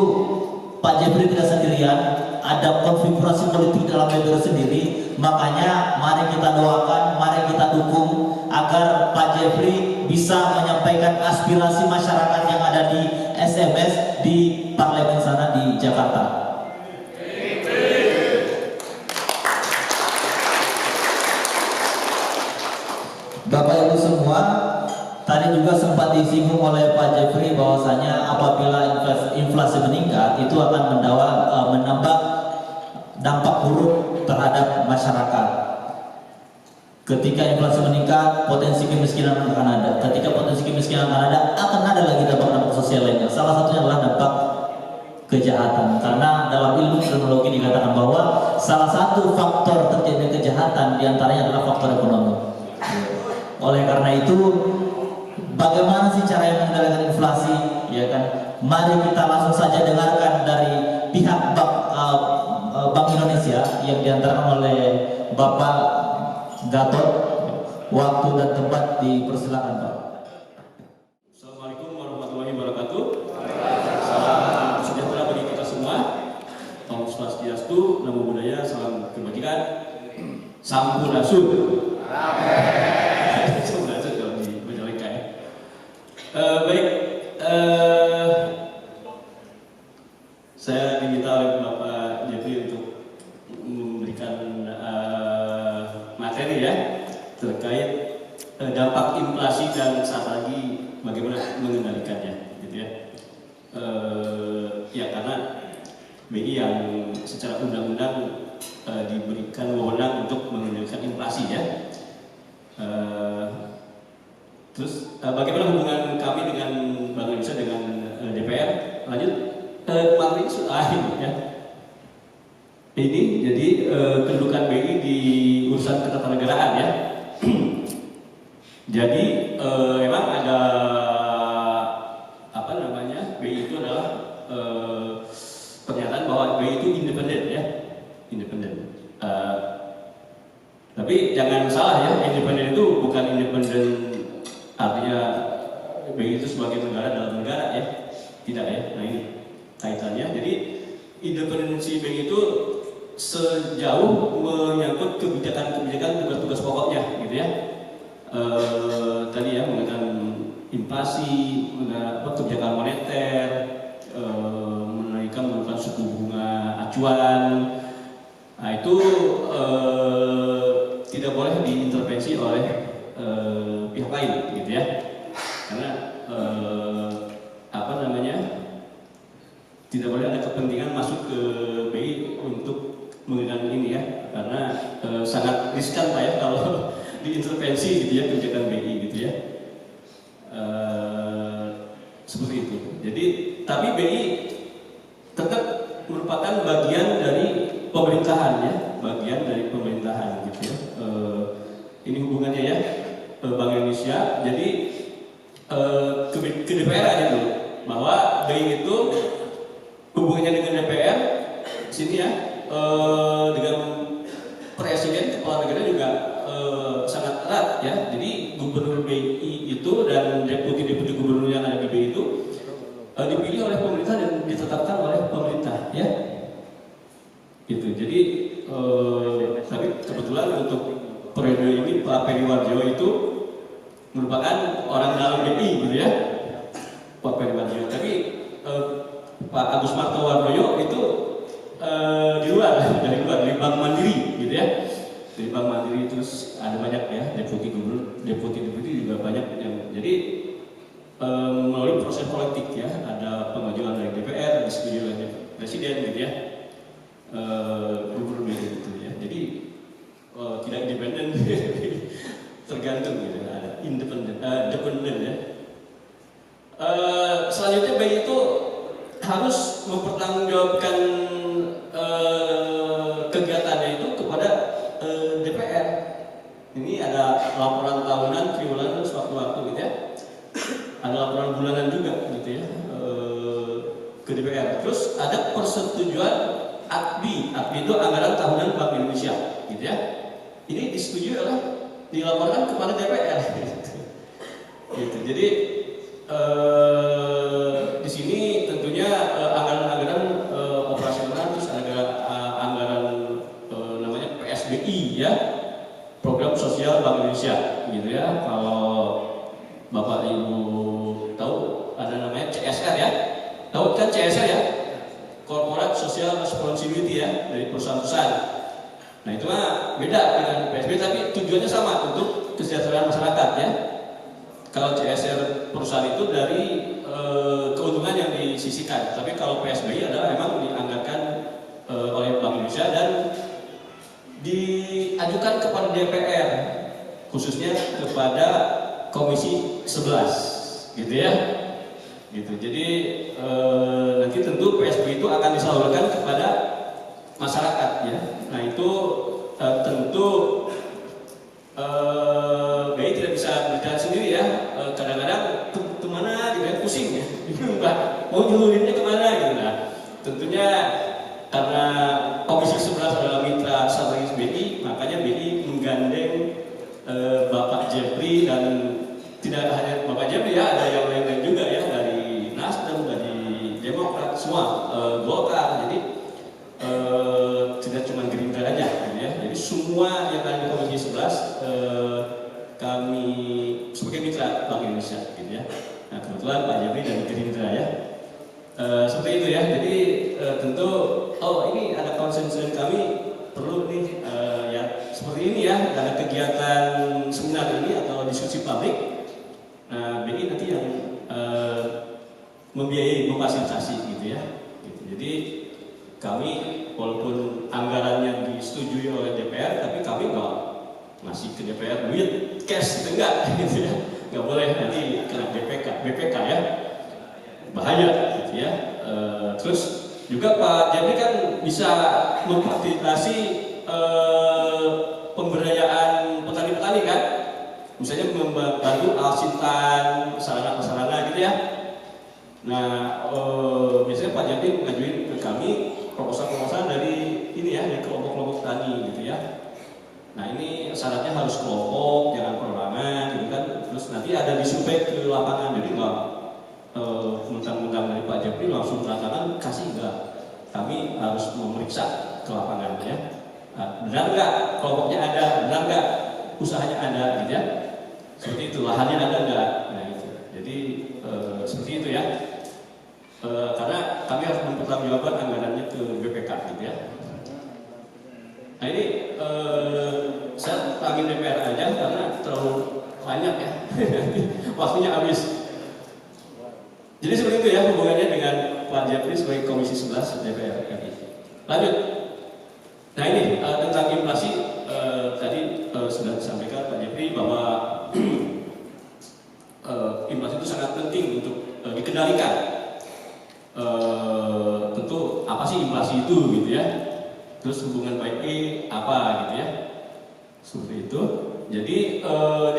Pak Jeffrey tidak sendirian, ada konfigurasi politik dalam DPR sendiri. Makanya mari kita doakan, mari kita dukung agar Pak Jeffrey bisa menyampaikan aspirasi masyarakat yang ada di SMS di parlemen sana di Jakarta. Bapak Ibu semua, tadi juga sempat disinggung oleh Pak Jeffrey bahwasanya apabila inflasi meningkat itu akan menambah dampak buruk terhadap masyarakat. Ketika inflasi meningkat, potensi kemiskinan akan ada. Ketika potensi kemiskinan akan ada lagi dampak-dampak sosial lainnya. Salah satunya adalah dampak kejahatan. Karena dalam ilmu kriminologi dikatakan bahwa salah satu faktor terjadinya kejahatan diantaranya adalah faktor ekonomi. Oleh karena itu, bagaimana sih cara yang mengendalikan inflasi? Ya kan? Mari kita langsung saja dengarkan dari pihak Bank Indonesia yang diantarkan oleh Bapak Gatot. Waktu dan tempat dipersilakan, Pak. Assalamualaikum warahmatullahi wabarakatuh. Salam sejahtera bagi kita semua. Om Swastiastu, Namo Buddhaya, salam kebajikan. Sampurasun. Sampurasun kalau di Majalengka ya. Baik, saya diminta oleh Bapak Jeffrey untuk memberikan materi ya terkait dampak inflasi dan saat lagi bagaimana mengendalikannya, gitu ya. Ya karena BI yang secara undang-undang diberikan wewenang untuk mengendalikan inflasi ya. Terus bagaimana hubungan kami dengan Bank Indonesia dengan DPR? Lanjut, materi sudah ya. Ini jadi kedudukan BI di urusan ketatanegaraan ya. Jadi memang ada apa namanya, BI itu adalah pernyataan bahwa BI itu independen ya, independen. Tapi jangan salah ya, independen itu bukan independen artinya BI itu sebagai negara dalam negara ya, tidak ya. Nah ini kaitannya. Jadi independensi BI itu sejauh menyangkut kebijakan-kebijakan tugas-tugas pokoknya, gitu ya. Tadi ya mengenai inflasi, kebijakan moneter, menurunkan suku bunga acuan. Nah itu tidak boleh diintervensi oleh pihak lain, gitu ya. Karena apa namanya, tidak boleh ada kepentingan masuk ke BI untuk mengenai ini ya, karena sangat riskan Pak ya kalau diintervensi gitu ya kebijakan BI gitu ya. Seperti itu. Jadi tapi BI tetap merupakan bagian dari pemerintahan ya, bagian dari pemerintahan gitu ya. Ini hubungannya ya, Bank Indonesia. Jadi ke DPR aja dulu, bahwa BI itu hubungannya dengan DPR sini ya, dengan presiden kepala negara juga sangat erat ya. Jadi gubernur BI itu dan deputi gubernur yang ada di BI itu dipilih oleh pemerintah dan ditetapkan oleh pemerintah ya. Gitu. Jadi tapi kebetulan untuk periode ini Pak Peri Warjio itu merupakan orang dalam BI gitu ya, Pak Peri Warjio. Tapi Pak Agus Martowardoyo itu di luar, dari Bank Mandiri gitu ya. Dari Bank Mandiri terus ada banyak ya, deputi gubernur, deputi juga banyak yang jadi melalui proses politik ya, ada pengajuan dari DPR, disetujui oleh presiden gitu ya, gubernur gitu ya. Jadi tidak independen, tergantung gitu, ada independen ya. Selanjutnya BI itu harus mempertanggungjawabkan kegiatannya itu kepada DPR. Ini ada laporan tahunan, triwulan, sewaktu-waktu gitu ya. Ada laporan bulanan juga gitu ya, ke DPR. Terus ada persetujuan AKBI. AKBI itu anggaran tahunan Bank Indonesia gitu ya. Ini disetujui oleh, dilaporkan kepada DPR gitu. Jadi di sini tentunya anggaran-anggaran operasional, terus ada anggaran namanya PSBI ya, Program Sosial Bank Indonesia gitu ya. Kalau Bapak Ibu tahu ada namanya CSR ya, tahu kan CSR ya, Corporate Social Responsibility ya, dari perusahaan-perusahaan. Nah itu mah beda dengan PSBI, tapi tujuannya sama, untuk kesejahteraan masyarakat ya. Kalau CSR perusahaan itu dari keuntungan yang disisihkan, tapi kalau PSBI adalah memang dianggarkan oleh Bank Indonesia dan diajukan kepada DPR, khususnya kepada Komisi 11 gitu ya. Gitu. Jadi nanti tentu PSBI itu akan disalurkan kepada masyarakat ya. Nah itu tentu BI tidak bisa berjalan sendiri ya. Kadang-kadang kemana gitu ya, pusing ya, mau nyelurinnya kemana gitu. Nah tentunya karena Komisi 11 adalah mitra strategis BI, makanya BI menggandeng Bapak Jepri, dan tidak hanya Bapak Jepri ya, ada yang lain-lain juga ya, dari Nasdem, dari Demokrat, semua, Golkar. Jadi tidak cuma Gerindra aja gitu ya. Jadi semua yang ada di Komisi 11 kami sebagai mitra Bank Indonesia gitu ya. Nah kebetulan Pak Jepri dari Gerindra ya. Seperti itu ya. Jadi tentu ini ada konsensus kami perlu nih ya seperti ini ya, ada kegiatan seminar ini atau diskusi publik. Nah BI nanti yang membiayai, memfasilitasi gitu ya. Gitu. Jadi kami walaupun anggarannya disetujui oleh DPR, tapi kami nggak ngasih ke DPR duit cash itu enggak gitu ya. Nggak boleh, nanti kena BPK ya, bahaya gitu ya. Terus juga Pak Jepri kan bisa memfasilitasi pemberdayaan petani-petani kan, misalnya membantu alsintan, sarana-sarana gitu ya. Nah biasanya Pak Jepri mengajuin ke kami proposal-proposal dari ini ya, dari kelompok-kelompok tani gitu ya. Nah ini syaratnya harus kelompok, jangan perorangan gitu kan. Terus nanti ada disurvei ke lapangan, jadi nggak mentang-mentang dari Pak Jepri langsung lapangan kasih, enggak. Kami harus memeriksa ke lapangan ya. Nah, benar nggak kelompoknya ada, benar nggak usahanya ada gitu ya. Seperti itu, lahannya ada nggak. Nah itu. Jadi seperti itu ya. Karena kami harus mempertanggungjawabkan anggarannya ke BPK gitu ya. Nah ini saya tangin DPR aja karena terlalu banyak ya. Waktunya habis. Jadi seperti itu ya hubungannya dengan Pak Jepri sebagai Komisi 11 DPR RI. Lanjut. Nah ini tentang inflasi tadi sudah disampaikan Pak Jepri bahwa inflasi itu sangat penting untuk dikendalikan. Tentu apa sih inflasi itu gitu ya? terus hubungan baik E apa gitu ya, seperti itu. Jadi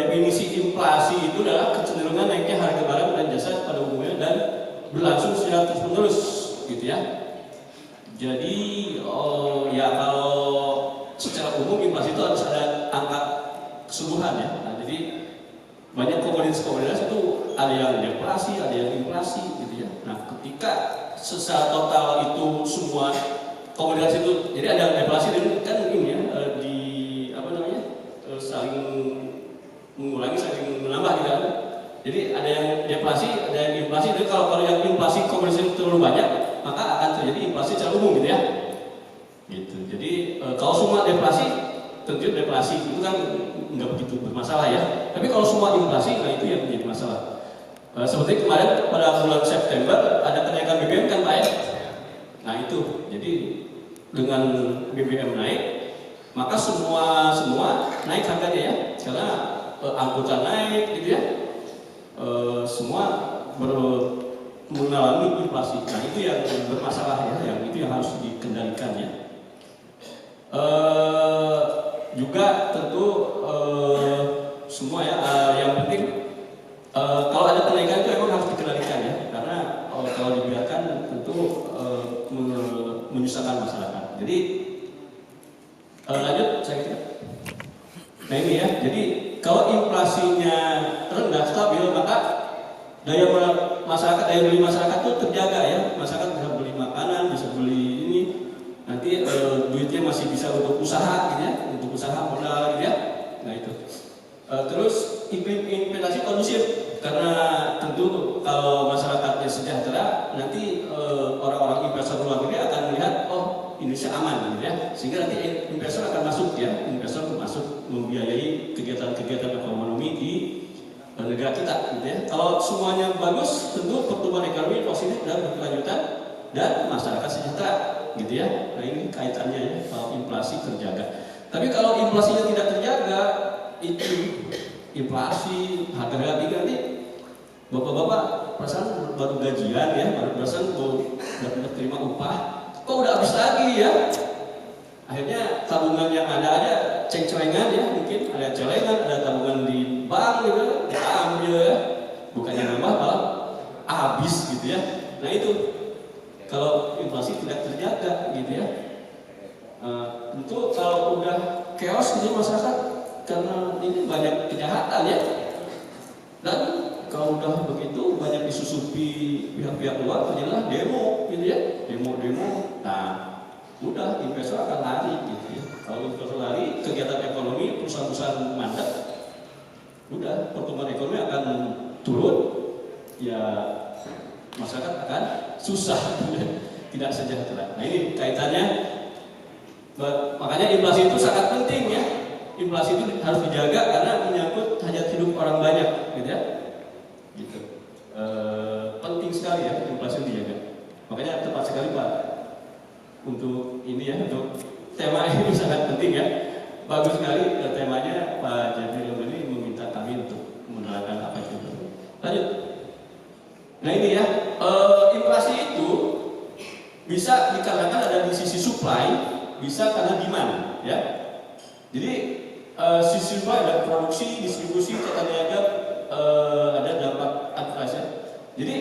definisi inflasi itu adalah kecenderungan naiknya harga barang dan jasa pada umumnya dan berlangsung secara terus-menerus gitu ya. Jadi ya kalau secara umum inflasi itu harus ada angka keseluruhan ya. Nah, jadi banyak komoditas itu ada yang deflasi, ada yang inflasi gitu ya. Nah, ketika secara total itu semua komoditas itu, jadi ada deflasi dan kan ini ya di apa namanya saling mengurangi, saling menambah gitu kan. Jadi ada yang deflasi, ada yang inflasi. Jadi kalau yang inflasi komoditas itu terlalu banyak, maka akan terjadi inflasi secara umum gitu ya. Gitu. Jadi kalau semua deflasi, tentu deflasi itu kan nggak begitu bermasalah ya. Tapi kalau semua inflasi, nah itu yang menjadi masalah. Seperti kemarin pada bulan September ada kenaikan BBM kan Pak ya. Nah itu, jadi dengan BBM naik, maka semua naik harganya ya, karena angkutan naik gitu ya. Semua mengalami inflasi. Nah itu yang bermasalah ya, yang itu yang harus dikendalikan ya. Juga tentu semua ya, yang penting kalau ada kenaikan itu memang harus dikendalikan ya, karena kalau dibiarkan tentu menyusahkan masyarakat. Jadi lanjut saya kira. Nah ini ya, jadi kalau inflasinya rendah stabil, maka daya beli masyarakat itu terjaga ya. Masyarakat bisa beli makanan, bisa beli ini, nanti duitnya masih bisa untuk usaha gitu ya, untuk usaha modal gitu ya. Nah itu. Terus iklim investasi kondusif, karena tentu kalau masyarakatnya sejahtera, nanti orang-orang investor luar negeri akan melihat, oh Indonesia aman gitu ya, sehingga nanti investor akan masuk ya, investor masuk membiayai kegiatan-kegiatan ekonomi di negara kita gitu ya. Kalau semuanya bagus, tentu pertumbuhan ekonomi positif dan berkelanjutan dan masyarakat sejahtera gitu ya. Nah ini kaitannya ya, kalau inflasi terjaga. Tapi kalau inflasinya tidak terjaga, itu inflasi harga-harga tinggi, nanti bapak-bapak perasaan baru gajian ya, baru perasaan baru terima upah, kok udah habis lagi ya. Akhirnya tabungan yang ada aja ceng-cengan ya, mungkin ada celengan, ada tabungan di bank gitu, diambil ya, bukannya nambah malah habis gitu ya. Nah itu kalau inflasi tidak terjaga gitu ya. Tentu kalau udah chaos gitu masyarakat, karena ini banyak kejahatan ya, dan kalau udah begitu banyak disusupi pihak-pihak luar, terjadilah demo gitu ya, demo. Nah udah investor akan lari gitu ya. Kalau investor lari, kegiatan ekonomi perusahaan-perusahaan mandek, udah pertumbuhan ekonomi akan turun ya, masyarakat akan susah tidak sejahtera. Nah ini kaitannya, makanya inflasi itu sangat penting ya. Inflasi itu harus dijaga karena menyangkut hajat hidup orang banyak gitu ya. Gitu. Penting sekali ya inflasi dijaga. Makanya tepat sekali Pak untuk ini ya, untuk tema ini sangat penting ya. Bagus sekali temanya, Pak Jadil ini meminta kami untuk menerangkan apa itu. Lanjut. Nah ini ya, inflasi itu bisa dikarenakan ada di sisi supply, bisa karena demand ya. Jadi sisi supply ada produksi, distribusi, tata niaga, ada dampak inflasi. Jadi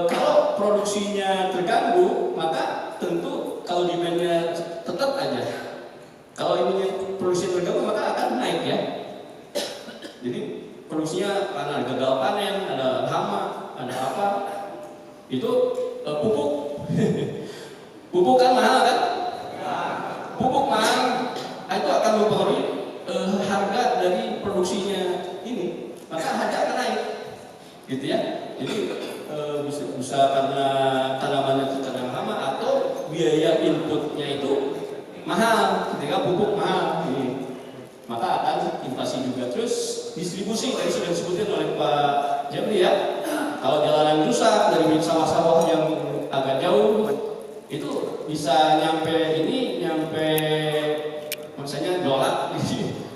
kalau produksinya terganggu, maka tentu kalau demandnya tetap aja. Kalau ini produksi terganggu, maka akan naik ya. Jadi produksinya karena ada gagal panen, ada hama, ada apa, itu pupuk, pupuk kan mahal kan? Pupuk mahal, itu akan mempengaruhi harga dari produksinya ini, maka harga akan naik, gitu ya. Jadi bisa karena tanamannya terkena hama atau biaya inputnya itu mahal, ketika pupuk mahal, maka akan inflasi juga. Terus distribusi tadi sudah disebutkan oleh Pak Jabri ya. Kalau jalanan rusak dari sawah-sawah yang agak jauh, itu bisa nyampe misalnya dolak,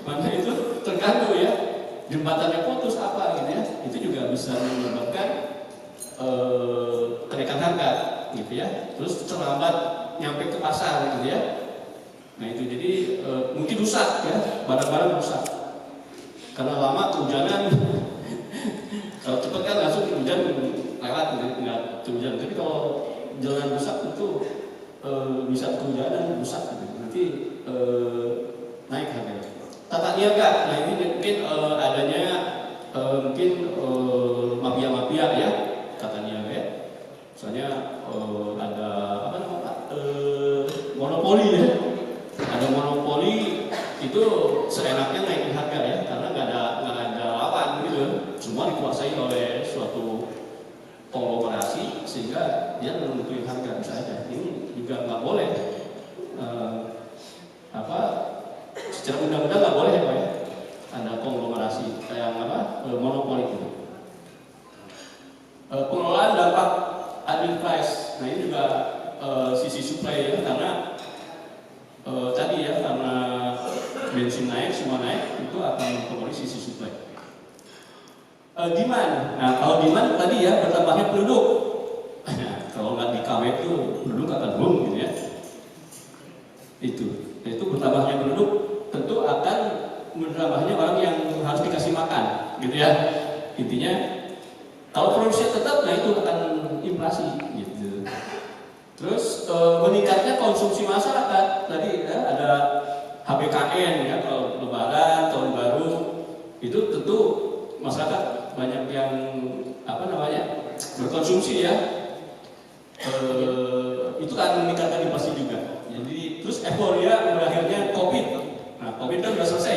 mana itu terganggu ya, jembatannya putus apa gitu ya, itu juga bisa menyebabkan kenaikan harga gitu ya. Terus terlambat nyampe ke pasar gitu ya. Nah itu jadi mungkin rusak ya, barang-barang rusak karena lama kehujanan. Kalau cepat kan langsung hujan lewat, nggak kehujanan. Tapi kalau jalan rusak itu bisa kehujanan rusak gitu. Nanti naik harganya. Tata niaga, nah ini mungkin adanya mungkin mafia-mafia ya, tata niaga ya. Misalnya ada apa namanya monopoli ya. Ada monopoli itu seenaknya naikin harga ya, karena nggak ada lawan gitu. Semua dikuasai oleh suatu konglomerasi sehingga dia menentukan harga saja. Ini juga nggak boleh. Secara undang-undang nggak boleh ya, ada konglomerasi yang monopoli itu. Pengelolaan dampak adil price, nah ini juga sisi supply ya, karena tadi ya, karena bensin naik, semua naik, itu akan mempengaruhi sisi supply. Demand, nah kalau demand tadi ya bertambahnya penduduk. Nah, kalau nggak di KW itu penduduk akan boom gitu ya. Itu bertambahnya penduduk tentu akan bertambahnya orang yang harus dikasih makan, gitu ya. Intinya kalau produksi tetap, nah itu akan inflasi, gitu. Terus meningkatnya konsumsi masyarakat tadi ya, ada HBKN ya, kalau Lebaran, tahun baru itu tentu masyarakat banyak yang berkonsumsi ya. Itu kan meningkatkan inflasi juga. Jadi terus euforia berakhirnya COVID. Nah COVID kan udah selesai.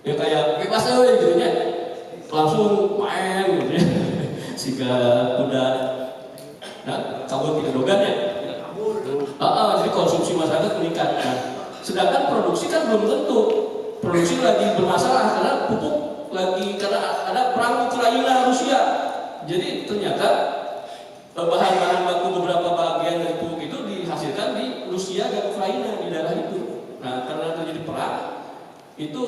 Ya kayak bebas aja gitu ya. Langsung main gitu ya. Sehingga udah kabur tidak dogan ya. Jadi konsumsi masyarakat meningkat. Nah, sedangkan produksi kan belum tentu. Produksi lagi bermasalah karena pupuk lagi, karena ada perang Ukraina Rusia. Jadi ternyata bahan-bahan baku beberapa bagian dari pupuk itu dihasilkan di Rusia dan Ukraina, di daerah itu. Nah, karena terjadi perang itu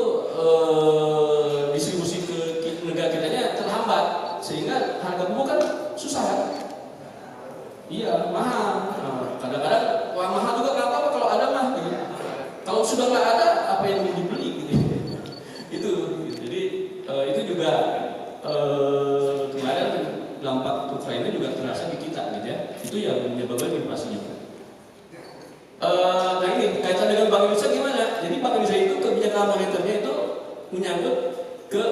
distribusi ke negara kitanya terhambat, sehingga harga pupuk kan susah. Iya, mahal. Kadang-kadang wah mahal juga nggak apa-apa kalau ada mah. Gitu. Kalau sudah nggak ada, apa yang dibeli gitu. Itu. Jadi itu juga kemarin dampak Ukraina juga terasa di kita, gitu ya. Itu yang menyebabkan inflasi juga. Nah ini kaitan dengan Bank Indonesia gimana? Jadi Bank Indonesia itu kebijakan moneternya itu menyangkut ke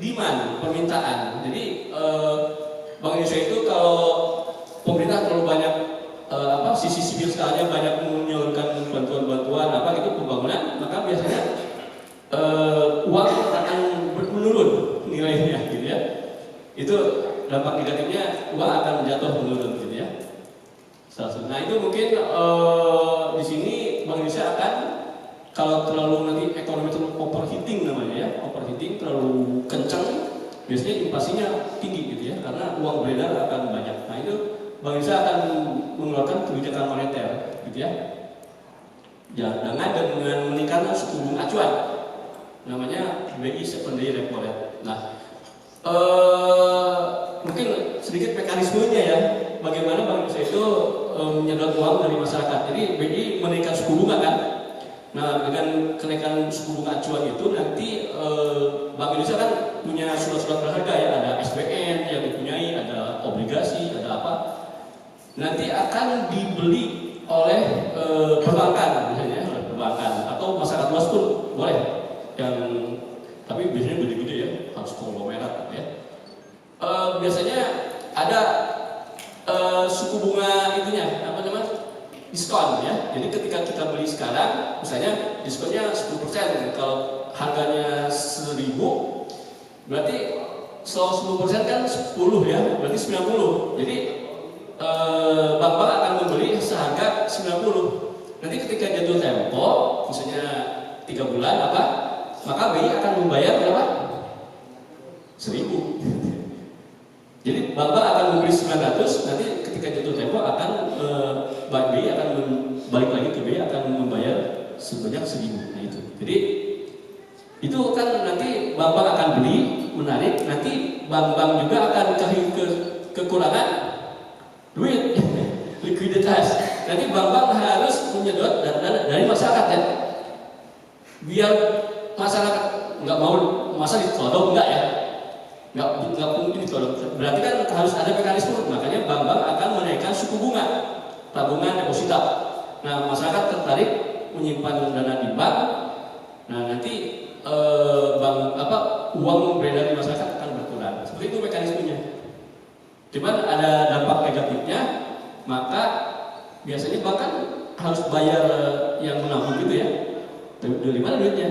demand, permintaan. Jadi Bank Indonesia itu kalau pemerintah terlalu banyak sisi fiskalnya banyak menyalurkan bantuan-bantuan itu pembangunan, maka biasanya uang akan menurun nilainya, gitu ya. Itu dampak negatifnya, uang akan jatuh menurun, gitu ya. Nah itu mungkin di sini Bank Indonesia akan, kalau terlalu nanti ekonomi terlalu overheating namanya ya, overheating terlalu kencang, biasanya inflasinya tinggi gitu ya, karena uang beredar akan banyak. Nah itu Bank Indonesia akan mengeluarkan kebijakan moneter, gitu ya. Dengan meningkatkan suku bunga acuan, namanya BI secondary repo rate. Nah, mungkin sedikit mekanismenya ya, bagaimana Bank Indonesia itu menyedot uang dari masyarakat. Jadi BI menaikkan suku bunga kan. Nah, dengan kenaikan suku bunga acuan itu nanti Bank Indonesia kan punya surat-surat berharga ya, ada SBN yang dipunyai, ada obligasi, ada apa. Nanti akan dibeli oleh perbankan misalnya, perbankan atau masyarakat luas pun boleh. Tapi biasanya gede-gede ya, harus konglomerat ya. Biasanya ada suku bunga itunya, diskon ya. Jadi ketika kita beli sekarang, misalnya diskonnya 10%. Kalau harganya 1.000, berarti selalu 10% kan 10 ya, berarti 90. Jadi bank-bank akan membeli seharga 90. Nanti ketika jatuh tempo, misalnya 3 bulan maka BI akan membayar berapa? 1.000. Jadi bank-bank akan membeli 900, nanti ketika jatuh tempo akan BI akan balik lagi ke BI akan membayar sebanyak 1.000. Nah itu. Jadi itu kan nanti bank-bank akan beli, menarik, nanti bank-bank juga akan kekurangan duit, likuiditas. nanti bank-bank harus menyedot dana dari masyarakat ya. Biar masyarakat nggak mau masa ditodong enggak ya? Nggak mungkin ditodong. Berarti kan harus ada mekanisme. Makanya bank-bank akan menaikkan suku bunga tabungan deposita. Nah, masyarakat tertarik menyimpan dana di bank. Nah, nanti uang beredar di masyarakat akan berkurang. Seperti itu mekanismenya. Cuman ada dampak negatifnya, maka biasanya bank kan harus bayar yang menabung gitu ya. Dari mana duitnya?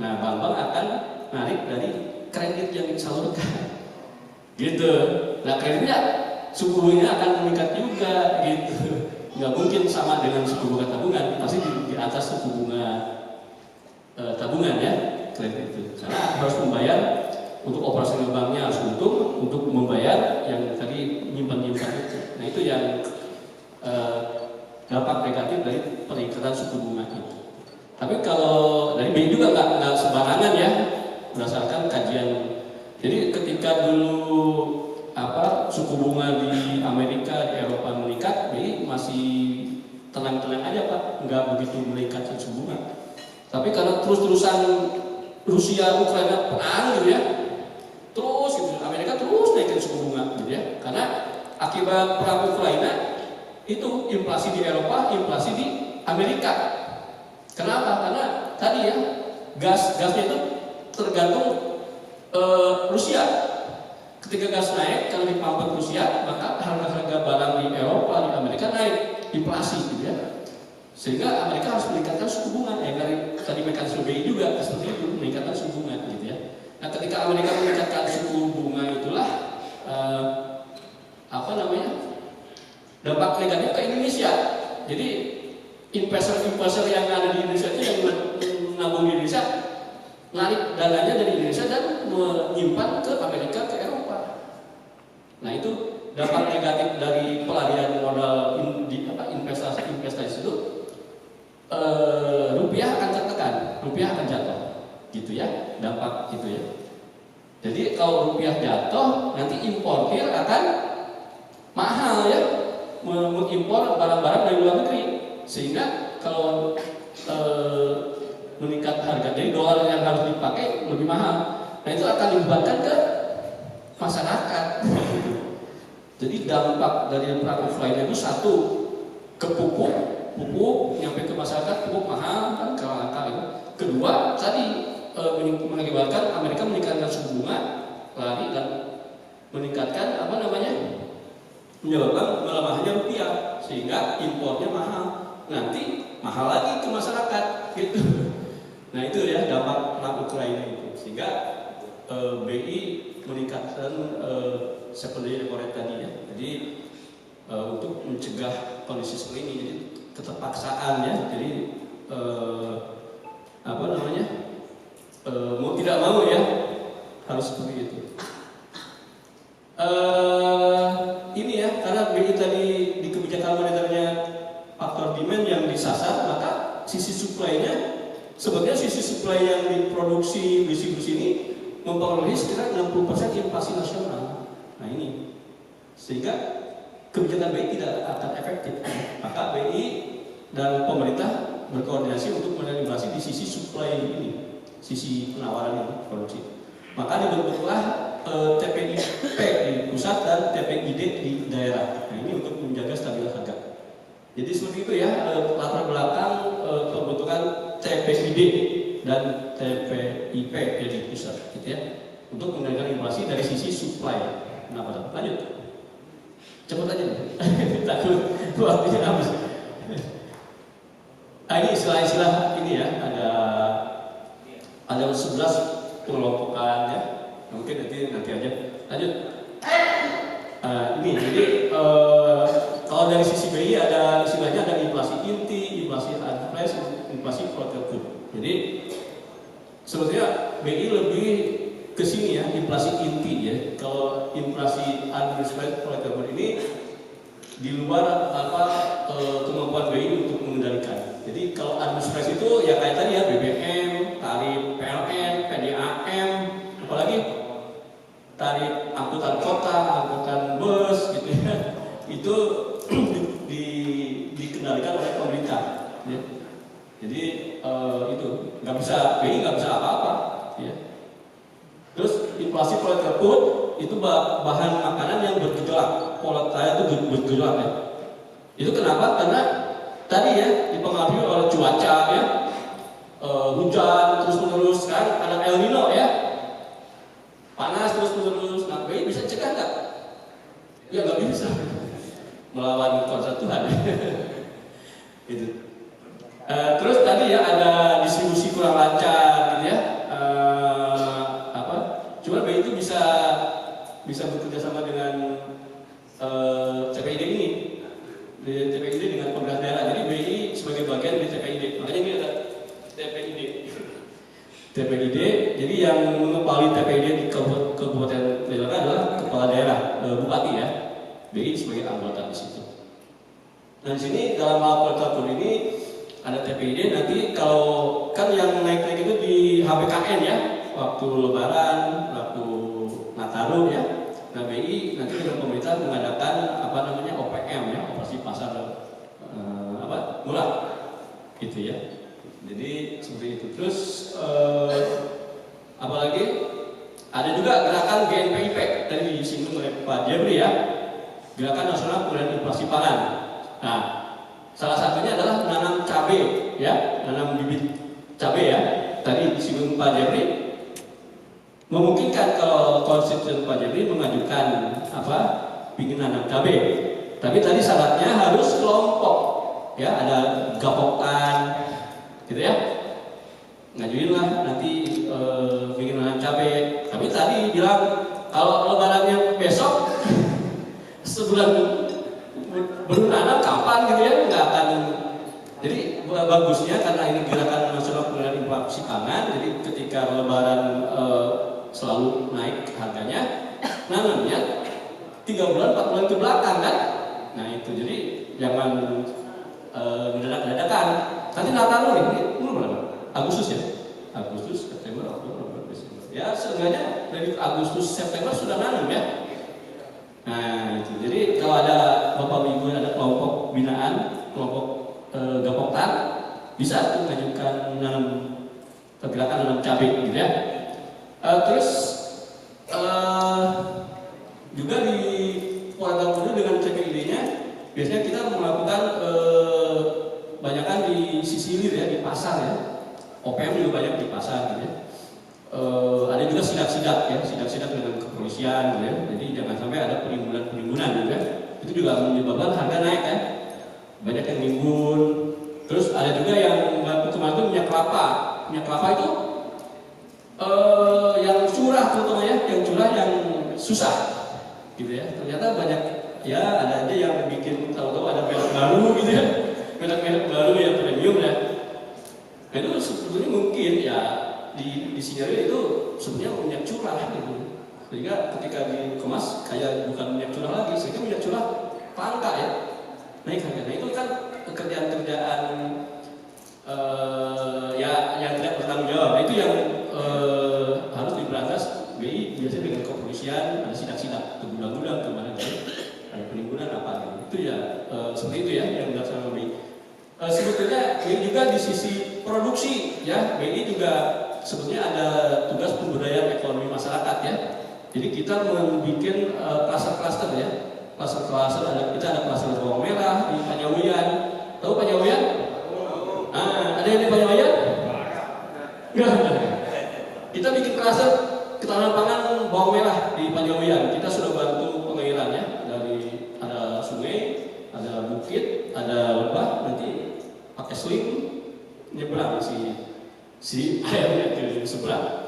Nah, bank-bank akan narik dari kredit yang disalurkan. Gitu. Nah, kreditnya suku bunganya akan meningkat juga gitu. Nggak mungkin sama dengan suku bunga tabungan, pasti di atas suku bunga tabungan ya, kredit itu. Karena harus membayar untuk operasi banknya harus untung untuk membayar yang tadi nyimpan itu. Nah, itu yang dampak negatif dari peningkatan suku bunga itu. Tapi kalau dari BI juga nggak sembarangan ya, berdasarkan kajian. Jadi ketika dulu suku bunga di Amerika, di Eropa meningkat, BI masih tenang-tenang aja Pak, nggak begitu meningkat suku bunga. Tapi karena terus-terusan Rusia Ukraina perang gitu ya, terus gitu, Amerika terus naikin suku bunga gitu ya, karena akibat perang Ukraina itu inflasi di Eropa, inflasi di Amerika. Kenapa? Karena tadi ya gasnya itu tergantung Rusia. Ketika gas naik, kalau dipampat Rusia, maka harga-harga barang di Eropa, di Amerika naik, inflasi gitu ya. Sehingga Amerika harus meningkatkan suku bunga. Dari tadi mekanisme BI juga seperti itu, meningkatkan suku bunga gitu ya. Nah, ketika Amerika meningkatkan suku bunga itulah dampak negatif ke Indonesia. Jadi investor-investor yang ada di Indonesia itu yang menabung di Indonesia narik dananya dari Indonesia dan menyimpan ke Amerika, ke Eropa. Nah, itu dampak negatif dari pelarian modal investasi itu. Rupiah akan tertekan, rupiah akan jatuh, gitu ya, dampak itu ya. Jadi kalau rupiah jatuh, nanti importir akan mahal ya, mengimpor barang-barang dari luar negeri, sehingga kalau meningkat harga, jadi dolar yang harus dipakai lebih mahal. Nah, itu akan dibebankan ke masyarakat. Jadi dampak dari perang Ukraina itu satu, ke pupuk nyampe ke masyarakat, pupuk mahal kan kalau angka itu. Kedua, tadi mengakibatkan Amerika meningkatkan suku bunga lari dan meningkatkan menyebabkan melemahnya rupiah sehingga impornya mahal. Nanti mahal lagi ke masyarakat gitu. Nah, itu ya dampak perang Ukraina itu. Sehingga BI meningkatkan secondary deposit tadi ya. Jadi untuk mencegah kondisi seperti ini, jadi keterpaksaan ya. Jadi mau tidak mau ya harus seperti itu. Ini ya, karena BI tadi di kebijakan moneternya faktor demand yang disasar, maka sisi supply-nya sebetulnya sisi supply yang diproduksi distribusi ini mempengaruhi sekitar 60% inflasi nasional. Nah, ini sehingga kebijakan BI tidak akan efektif. Maka BI dan pemerintah berkoordinasi untuk menekan inflasi di sisi supply ini, sisi penawaran ini, produksi. Maka dibentuklah TPIP di pusat dan TPID di daerah. Nah, ini untuk menjaga stabilitas harga. Jadi seperti itu ya latar belakang pembentukan TPID dan TPIP di pusat, gitu ya, untuk mengendalikan inflasi dari sisi supply. Kenapa? Lanjut. Cepat aja nih. Takut waktunya habis. Nah, ini istilah-istilah ini ya, ada 11 pengelompokan ya. Mungkin nanti aja. Lanjut. Ini jadi kalau dari sisi BI ada istilahnya ada inflasi inti, inflasi adverse, inflasi produktif. Jadi sebetulnya BI lebih ke sini ya, inflasi inti ya. Kalau inflasi adverse produktif ini di luar kemampuan BI untuk mengendalikan. Jadi kalau adverse itu ya kayak tadi ya, BBM, tarif PLN, PDAM, apalagi tarif angkutan kota, angkutan bus gitu ya. Itu dikendalikan Jadi itu nggak bisa, BI nggak bisa apa-apa. Ya. Terus inflasi proletar food itu bahan makanan yang bergejolak, proletar itu bergejolak ya. Itu kenapa? Karena tadi ya dipengaruhi oleh cuaca ya, hujan terus menerus kan, ada El Nino ya, panas terus menerus. Nah, BI bisa cegah nggak? Ya nggak bisa, melawan kuasa Tuhan. Gitu. Terus tadi ya ada distribusi kurang lancar gitu ya. Cuma BI itu bisa bekerja sama dengan CPID ini, CPID dengan pemerintah daerah. Jadi BI sebagai bagian dari CPID. Makanya ini ada TPID. Jadi yang mengepali TPID di kabupaten daerah adalah kepala daerah, bupati ya. BI sebagai anggota di situ. Nah di sini dalam hal protokol ini ada TPID. Nanti kalau kan yang naik itu di HBKN ya, waktu Lebaran, waktu Nataru ya. Nah BI nanti dengan pemerintah mengadakan OPM ya, operasi pasar murah, gitu ya. Jadi seperti itu. Terus apalagi ada juga gerakan GNPIP tadi disinggung oleh Pak Jebri ya, Gerakan Nasional Pemulihan Inflasi Pangan. Nah, salah satunya adalah menanam cabai ya, menanam bibit cabai ya. Tadi disinggung Pak Jebri, memungkinkan kalau konstituen Pak Jebri mengajukan ingin nanam cabai. Tapi tadi syaratnya harus kelompok ya, ada gapoktan gitu ya. Ngajuin lah nanti ingin nanam cabai. Tapi tadi bilang kalau lebarannya besok sebulan baru nanam kapan gitu ya, nggak akan. Jadi bagusnya karena ini gerakan nasional pemulihan inflasi pangan, jadi ketika lebaran selalu naik harganya, nanamnya 3 bulan 4 bulan ke belakang kan. Nah itu jadi jangan mendadak-dadakan. Nanti Nataru ini berapa? Agustus ya? Agustus, September, Oktober, November, Desember. Ya seenggaknya dari Agustus September sudah nanam ya. Nah itu. Jadi kalau ada Bapak Ibu ada kelompok binaan, kelompok gapoktan, bisa mengajukan nanam gerakan nanam cabai gitu ya. Terus juga di Polda Metro dengan CPID-nya biasanya kita melakukan banyakan di sisi hilir ya, di pasar ya. OPM juga banyak di pasar gitu ya. Ada juga sidak-sidak ya, sidak-sidak dengan kepolisian gitu ya. Jadi jangan sampai ada penimbunan gitu ya. Itu juga menyebabkan harga naik kan. Banyak yang nimbun. Terus ada juga yang kemarin itu minyak kelapa. Minyak kelapa itu yang curah terutama ya, yang curah yang susah gitu ya. Ternyata banyak ya, ada aja yang bikin tahu-tahu ada merek baru gitu ya. Merek-merek baru yang premium ya. Nah, itu sebetulnya mungkin ya disinyalir itu sebenarnya minyak curah gitu. Sehingga ketika dikemas kayak bukan minyak curah lagi, sehingga minyak curah langka ya, naik harga. Nah itu kan kerjaan-kerjaan ya yang tidak bertanggung jawab. Nah, itu yang harus diberantas. BI biasanya dengan kepolisian ada sidak-sidak ke gudang-gudang kemana ada penimbunan apa gitu. Itu ya seperti itu ya yang dilaksanakan BI. Sebetulnya BI juga di sisi produksi ya, BI juga sebetulnya ada tugas pemberdayaan ekonomi masyarakat ya. Jadi kita membuat klaster-klaster ya, klaster-klaster kita ada klaster bawang merah di Panyawian. Tahu Panyawian? Ada yang di Panyawian? Enggak. Kita bikin klaster ketahanan pangan bawang merah di Panjawian. Kita sudah bantu pengairannya dari ada sungai, ada bukit, ada lembah. Nanti pakai sling nyebrang si airnya ke seberang.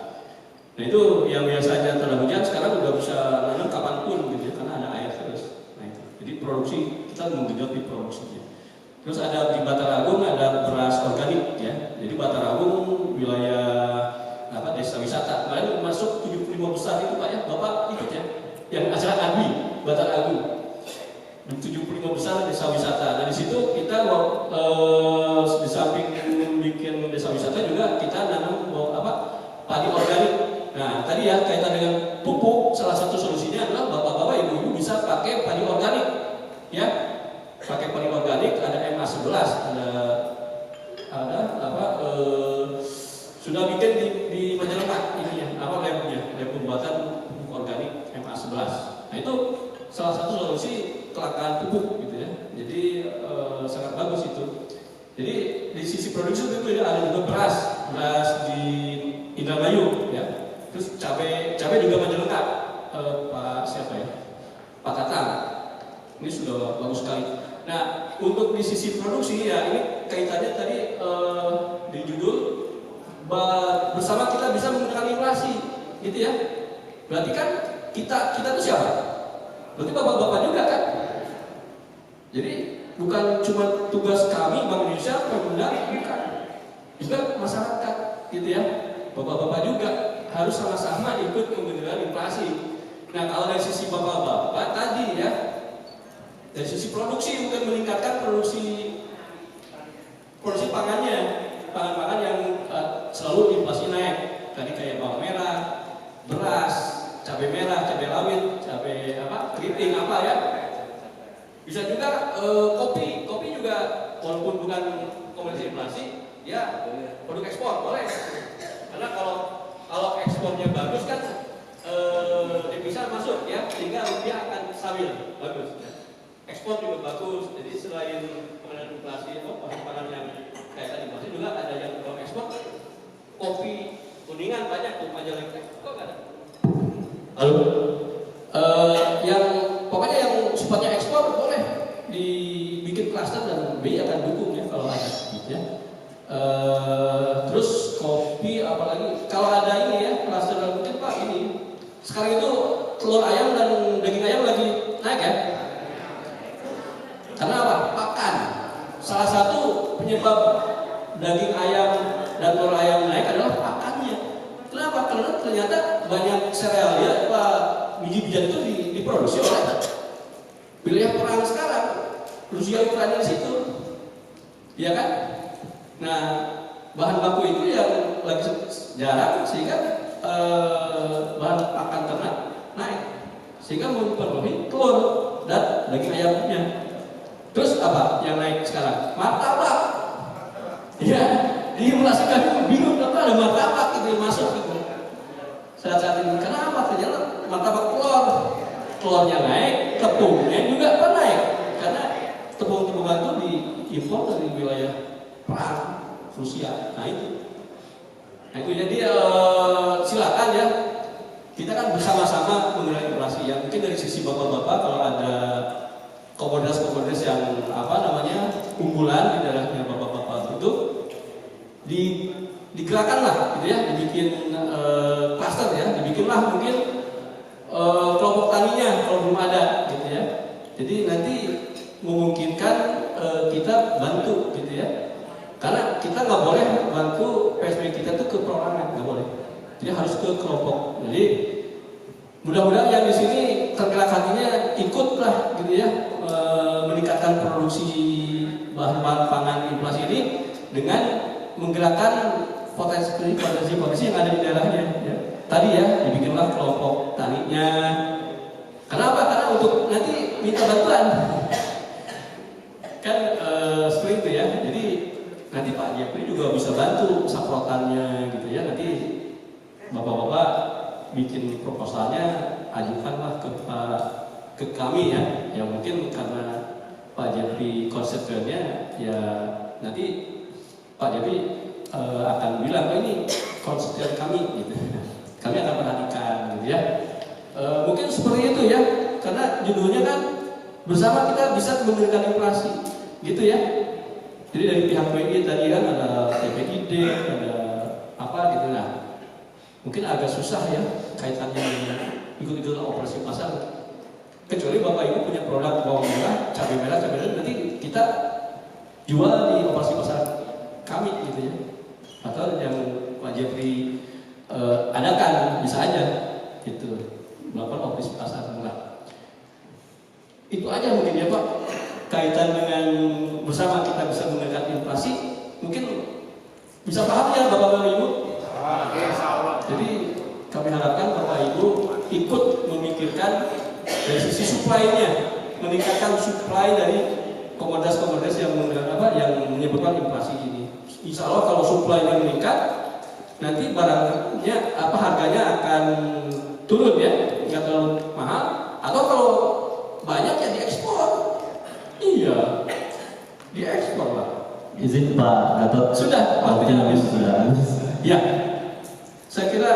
Nah itu yang biasanya tanah hujan sekarang udah bisa nanam kapanpun gitu ya, karena ada air terus. Nah itu. Jadi produksi kita menggenjot di produksinya. Terus ada di Bataragung ada beras organik ya. Jadi Bataragung wilayah desa wisata. Kemarin masuk 75 besar itu Pak ya, Bapak ikut ya. Yang acara ADWI Bataragung. 75 besar desa wisata. Nah di situ kita di samping bikin desa wisata juga kita nanam padi organik. Nah tadi ya kaitan dengan pupuk, salah satu solusinya adalah bapak-bapak ibu-ibu bisa pakai padi organik ya. Pakai padi organik ada MA11, ada sudah bikin di Majalengka ini ya, apa labnya, lab pembuatan pupuk organik MA11. Nah itu salah satu solusi kelangkaan pupuk gitu ya. Jadi sangat bagus itu. Jadi di sisi produksi itu ya ada juga beras di Indramayu ya. Terus cabai juga Majalengka, Pak siapa ya? Pak Tatang. Ini sudah bagus sekali. Nah untuk di sisi produksi ya ini kaitannya tadi di judul bersama kita bisa menggunakan inflasi, gitu ya. Berarti kan kita itu siapa? Berarti bapak-bapak juga kan? Jadi bukan cuma tugas kami Bank Indonesia, Pemda, bukan. Juga masyarakat, gitu ya. Bapak-bapak juga harus sama-sama ikut mengendalikan inflasi. Nah kalau dari sisi bapak-bapak tadi ya, dari sisi produksi mungkin meningkatkan produksi pangannya, pangan-pangan yang selalu inflasi naik. Tadi kayak bawang merah, beras, cabai merah, cabai rawit, cabai keriting ya. Bisa juga kopi juga walaupun bukan komoditi inflasi, ya produk ekspor boleh. Karena kalau ekspornya bagus kan devisa masuk ya, sehingga rupiah akan stabil bagus. Ya. Ekspor juga bagus. Jadi selain pengendalian inflasi, bahan-bahan yang kayak tadi inflasi juga ada yang kalau ekspor kopi kuningan banyak tuh Majalengka. Kok nggak ada? Halo. Yang pokoknya yang sifatnya ekspor boleh dibikin klaster dan BI akan dukung ya kalau ada gitu ya. Terus kopi apalagi kalau ada ini ya klaster dan mungkin Pak ini sekarang itu telur ayam dan daging ayam lagi naik ya. Karena apa? Pakan. Salah satu penyebab daging ayam dan telur ayam naik adalah pakannya. Kenapa? Karena ternyata banyak serealia biji-bijian itu diproduksi oleh wilayah perang sekarang. Rusia Ukraina di situ, ya kan? Nah, bahan baku itu yang lagi jarang sehingga bahan pakan ternak naik, sehingga mempengaruhi telur dan daging ayamnya. Terus apa yang naik sekarang? Martabak. Ya, di inflasi kami bingung kenapa ada martabak itu masuk gitu. Saat ini kenapa? Ternyata martabak telurnya naik, tepungnya juga naik karena tepung-tepungan itu diimpor dari wilayah perang Rusia. Nah itu jadi silakan ya. Kita kan bersama-sama mengenai inflasi ya. Mungkin dari sisi bapak-bapak kalau ada komoditas-komoditas yang unggulan di daerahnya bapak-bapak itu digerakkan lah gitu ya, dibikin klaster ya, dibikinlah mungkin kelompok taninya kalau belum ada gitu ya. Jadi nanti memungkinkan kita bantu gitu ya. Karena kita nggak boleh bantu PSB kita tuh ke perorangan, nggak boleh. Jadi harus ke kelompok. Jadi mudah-mudahan yang di sini tergerak hatinya ikutlah gitu ya, meningkatkan produksi bahan-bahan pangan inflasi ini dengan menggerakkan potensi yang ada di daerahnya. Ya. Tadi ya dibikinlah kelompok taninya. Kenapa? Karena untuk nanti minta bantuan kan seperti itu ya. Jadi nanti Pak Jepri juga bisa bantu saprotannya gitu ya. Nanti bapak-bapak bikin proposalnya, ajukanlah ke kami ya. Yang mungkin karena Pak Jepri konsepnya ya nanti Pak Jepri akan bilang ini konsep kami gitu. Kami akan perhatikan gitu ya. Mungkin seperti itu ya. Karena judulnya kan bersama kita bisa mengendalikan inflasi gitu ya. Jadi dari pihak BI tadi kan ada TPID, ada apa gitu lah. Mungkin agak susah ya kaitannya dengan ikut-ikut operasi pasar. Kecuali Bapak Ibu punya produk bawang merah, cabai merah, nanti kita jual di operasi pasar kami gitu ya. Atau yang Pak Jepri adakan bisa aja gitu melakukan operasi pasar murah. Itu aja mungkin ya Pak, kaitan dengan bersama kita bisa mengendalikan inflasi. Mungkin bisa paham ya Bapak Ibu. Jadi kami harapkan Bapak Ibu ikut memikirkan dari sisi supply-nya, meningkatkan supply dari komoditas-komoditas yang menyebabkan inflasi ini. Insya Allah kalau supply-nya meningkat, nanti barangnya harganya akan turun ya, nggak terlalu mahal. Atau kalau banyak ya diekspor. Iya, diekspor lah. Izin Pak Gatot. Sudah, waktunya habis. Sudah. Ya, saya kira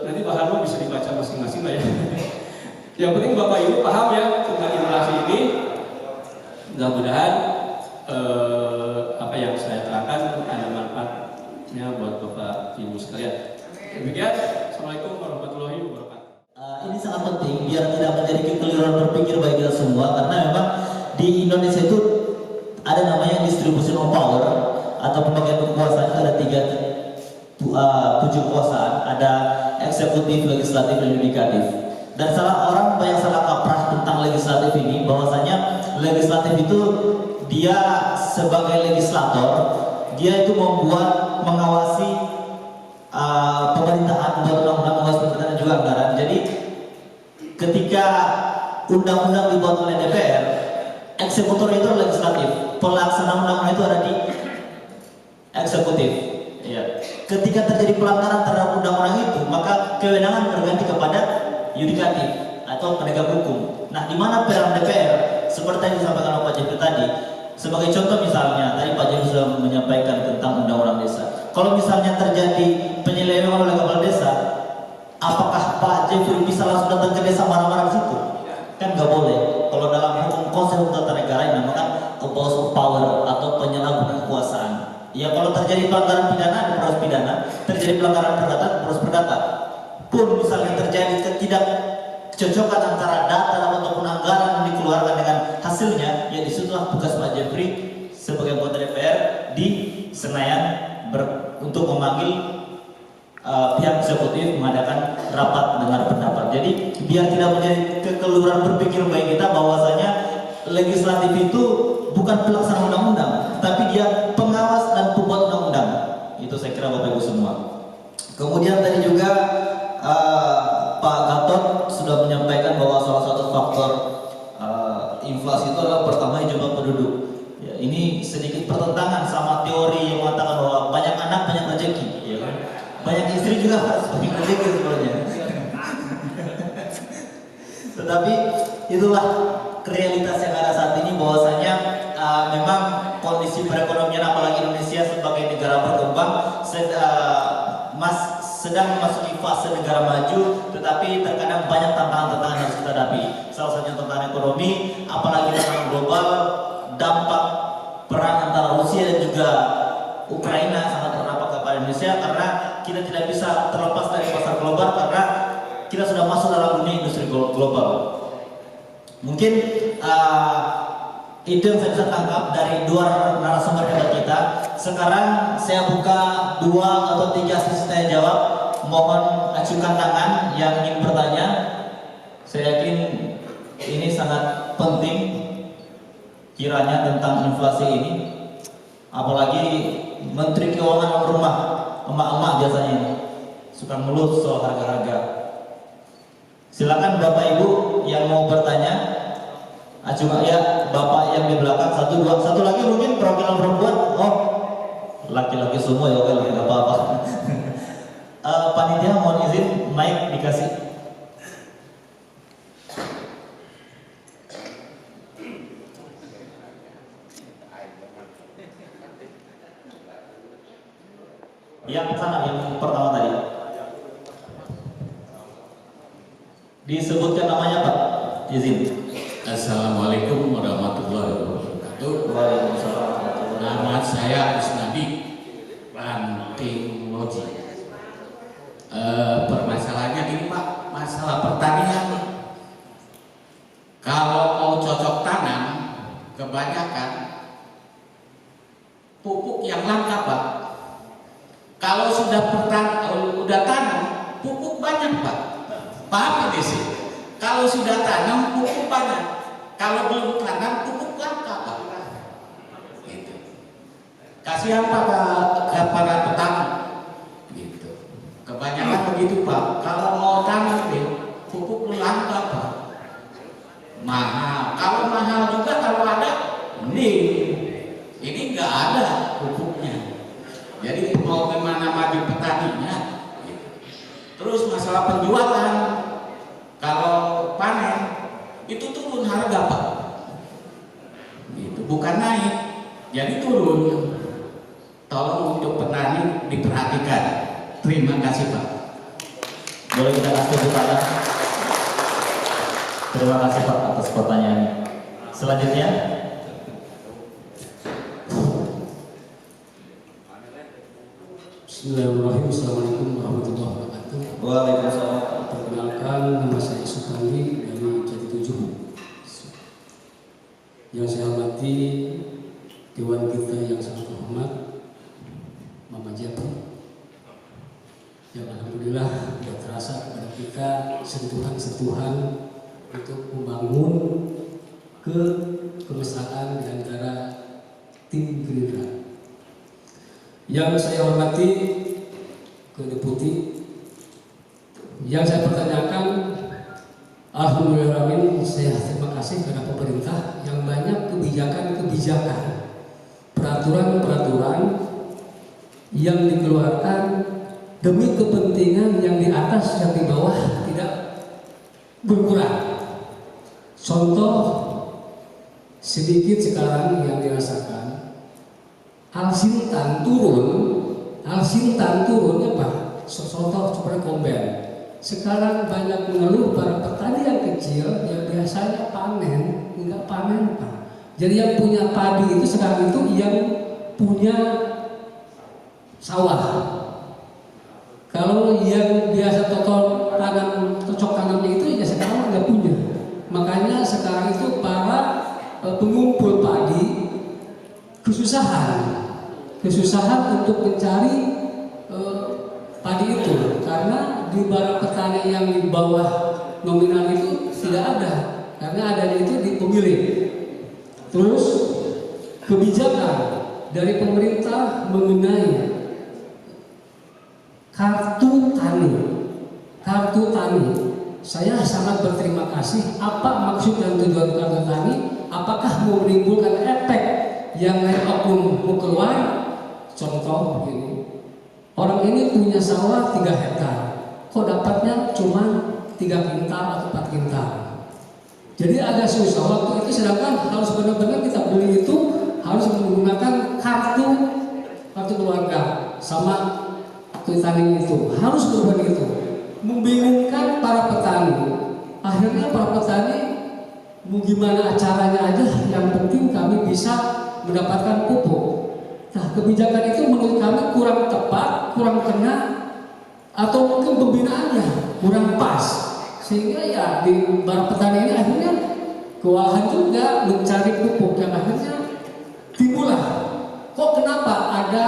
nanti bahannya bisa dibaca masing-masing lah ya. Yang penting Bapak Ibu paham ya tentang inflasi ini. Mudah-mudahan apa yang saya terangkan ada manfaatnya buat Bapak Ibu sekalian. Demikian, Assalamualaikum warahmatullahi wabarakatuh. Ini sangat penting biar tidak menjadi kekeliruan berpikir bagi kita semua, karena memang di Indonesia itu ada namanya distribution of power atau pembagian kekuasaan. Itu ada tujuh kekuasaan, ada eksekutif, legislatif, dan yudikatif. Dan salah orang banyak salah kaprah tentang legislatif ini, bahwasanya legislatif itu dia sebagai legislator, dia itu mengawasi pemerintahan, membuat undang-undang, mengawasi pemerintahan, dan juga anggaran. Jadi ketika undang-undang dibuat oleh DPR, eksekutor itu legislatif, pelaksana undang-undang itu ada di eksekutif. Ya. Ketika terjadi pelanggaran terhadap undang-undang itu, maka kewenangan berganti kepada yudikatif atau penegak hukum. Nah, di mana peran DPR? Seperti yang disampaikan oleh Pak Jeffrey tadi. Sebagai contoh misalnya, tadi Pak Jeffrey sudah menyampaikan tentang undang-undang desa. Kalau misalnya terjadi penyelewengan oleh kepala desa, apakah Pak Jeffrey bisa langsung datang ke desa marah-marah di situ? Kan nggak boleh. Kalau dalam hukum konsep tata negara yang dinamakan abuse of power atau penyalahgunaan kekuasaan. Ya, kalau terjadi pelanggaran pidana ada proses pidana, terjadi pelanggaran perdata ada proses perdata. Pun misalnya terjadi ketidakcocokan antara data ataupun anggaran yang dikeluarkan dengan hasilnya, ya disitulah tugas Pak Jeffrey sebagai anggota DPR di Senayan untuk memanggil pihak eksekutif mengadakan rapat dengar pendapat. Jadi biar tidak menjadi kekeliruan berpikir bagi kita bahwasanya legislatif itu bukan pelaksana undang-undang, tapi dia pengawas dan pembuat undang-undang. Itu saya kira Bapak Ibu semua. Kemudian tadi juga Pak Gatot sudah menyampaikan bahwa salah satu faktor inflasi itu adalah pertama jumlah penduduk. Ya, ini sedikit pertentangan sama teori yang mengatakan bahwa banyak anak banyak rezeki, ya kan? Banyak istri juga harus banyak rezeki sebenarnya. Tetapi itulah realitas yang ada saat ini, bahwasanya memang kondisi perekonomian apalagi Indonesia sebagai negara berkembang sedang memasuki fase negara maju, tetapi terkadang banyak tantangan-tantangan yang harus kita hadapi. Salah satunya tantangan ekonomi, apalagi tantangan global, dampak perang antara Rusia dan juga Ukraina sangat berdampak kepada Indonesia, karena kita tidak bisa terlepas dari pasar global karena kita sudah masuk dalam dunia industri global. Mungkin itu yang saya bisa tangkap dari dua narasumber hebat kita. Sekarang saya buka 2 atau 3 sesi tanya jawab. Mohon ajukan tangan yang ingin bertanya. Saya yakin ini sangat penting kiranya tentang inflasi ini. Apalagi Menteri Keuangan rumah, emak-emak biasanya ini suka ngeluh soal harga-harga. Silakan Bapak Ibu yang mau bertanya. Cuma ya Bapak yang di belakang, 1, 2, 1 lagi mungkin perwakilan perempuan. Oh, laki-laki semua ya, oke, nggak apa-apa. Panitia mohon izin mic dikasih. Yang sana, yang pertama tadi. Disebutkan namanya Pak, izin. Assalamualaikum warahmatullahi wabarakatuh. Waalaikumsalam. Nama saya Isnabi Banting Loji. Permasalahannya gini Pak, masalah pertanian. Kalau mau cocok tanam, kebanyakan pupuk yang langka Pak. Kalau sudah tanam, pupuk banyak Pak. Paham ini sih? Kalau sudah tanam, pupuk banyak. Kalau belum tanam, pupuk langka Pak. Gitu. Kasihan para petani. Gitu. Kebanyakan begitu Pak. Kalau mau tanam, pupuk langka Pak. Mahal. Kalau mahal juga kalau ada, mending. Ini nggak ada pupuknya. Jadi mau kemana-mana bagi petaninya. Gitu. Terus masalah penjualan, kalau panen itu turun harga Pak, itu bukan naik, jadi turun. Tolong untuk petani diperhatikan. Terima kasih Pak. Boleh kita kasih tepuk tangan? Terima kasih Pak atas pertanyaannya. Selanjutnya, Bismillahirrahmanirrahim. Assalamualaikum warahmatullahi wabarakatuh. waalaikumsalam. Perkenalkan, nama saya Supandi dari Jati Tujuh. Yang saya hormati Dewan kita yang sangat terhormat, Mama Jati. Yang alhamdulillah tidak terasa kepada kita sentuhan-sentuhan untuk membangun kemesraan di antara tim Gerindra. Yang saya hormati ke Deputi, yang saya pertanyakan, alhamdulillah saya terima kasih kepada pemerintah yang banyak kebijakan-kebijakan, peraturan-peraturan yang dikeluarkan demi kepentingan yang di atas yang di bawah tidak berkurang. Contoh sedikit sekarang yang dirasakan, Alsintan turun apa? Contoh seperti Komben. Sekarang banyak mengeluh para petani yang kecil yang biasanya panen, enggak panen Pak. Jadi yang punya padi itu sekarang itu yang punya sawah. Kalau yang biasa cocok tanamnya itu ya sekarang nggak punya. Makanya sekarang itu para pengumpul padi kesusahan untuk mencari padi itu, karena di barang petani yang di bawah nominal itu tidak ada, karena adanya itu di pemilik. Terus kebijakan dari pemerintah mengenai kartu tani, saya sangat berterima kasih. Apa maksud dan tujuan kartu tani? Apakah mau menimbulkan efek yang lain oknum mau keluar? Contoh ini, orang ini punya sawah 3 hektar, kok dapatnya cuma 3 kintal atau 4 kintal. Jadi agak susah waktu itu, sedangkan harus benar-benar kita beli itu harus menggunakan kartu keluarga sama tani itu, harus berubah itu, membingungkan para petani. Akhirnya para petani mau gimana caranya aja, yang penting kami bisa mendapatkan pupuk. Nah, kebijakan itu menurut kami kurang tepat, kurang kena, atau mungkin pembinaannya kurang pas, sehingga ya di para petani ini akhirnya kewalahan juga mencari pupuk, yang akhirnya timbullah, kok kenapa ada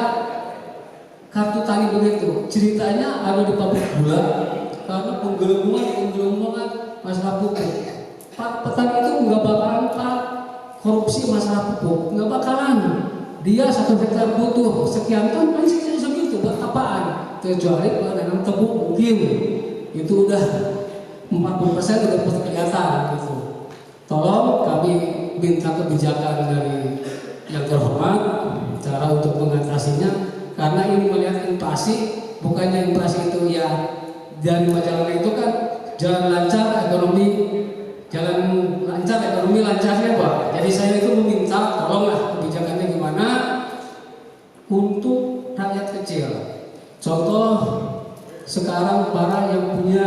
kartu tani begitu? Ceritanya ada di pabrik gula, karena penggelembungan masalah pupuk. Pak petani itu nggak bakalan korupsi masalah pupuk, nggak bakalan. Dia 1 hektar butuh sekian ton, masih segitu buat apaan? Kecuali kalau nanam tebu mungkin itu udah 40% udah pasti kelihatan gitu. Tolong kami minta kebijakan dari yang terhormat, cara untuk mengatasinya. Karena ini melihat inflasi, bukannya inflasi itu ya dari majalah itu kan jalan lancar ekonomi lancarnya Pak. Jadi saya itu meminta tolonglah kebijakannya gimana untuk rakyat kecil. Contoh sekarang para yang punya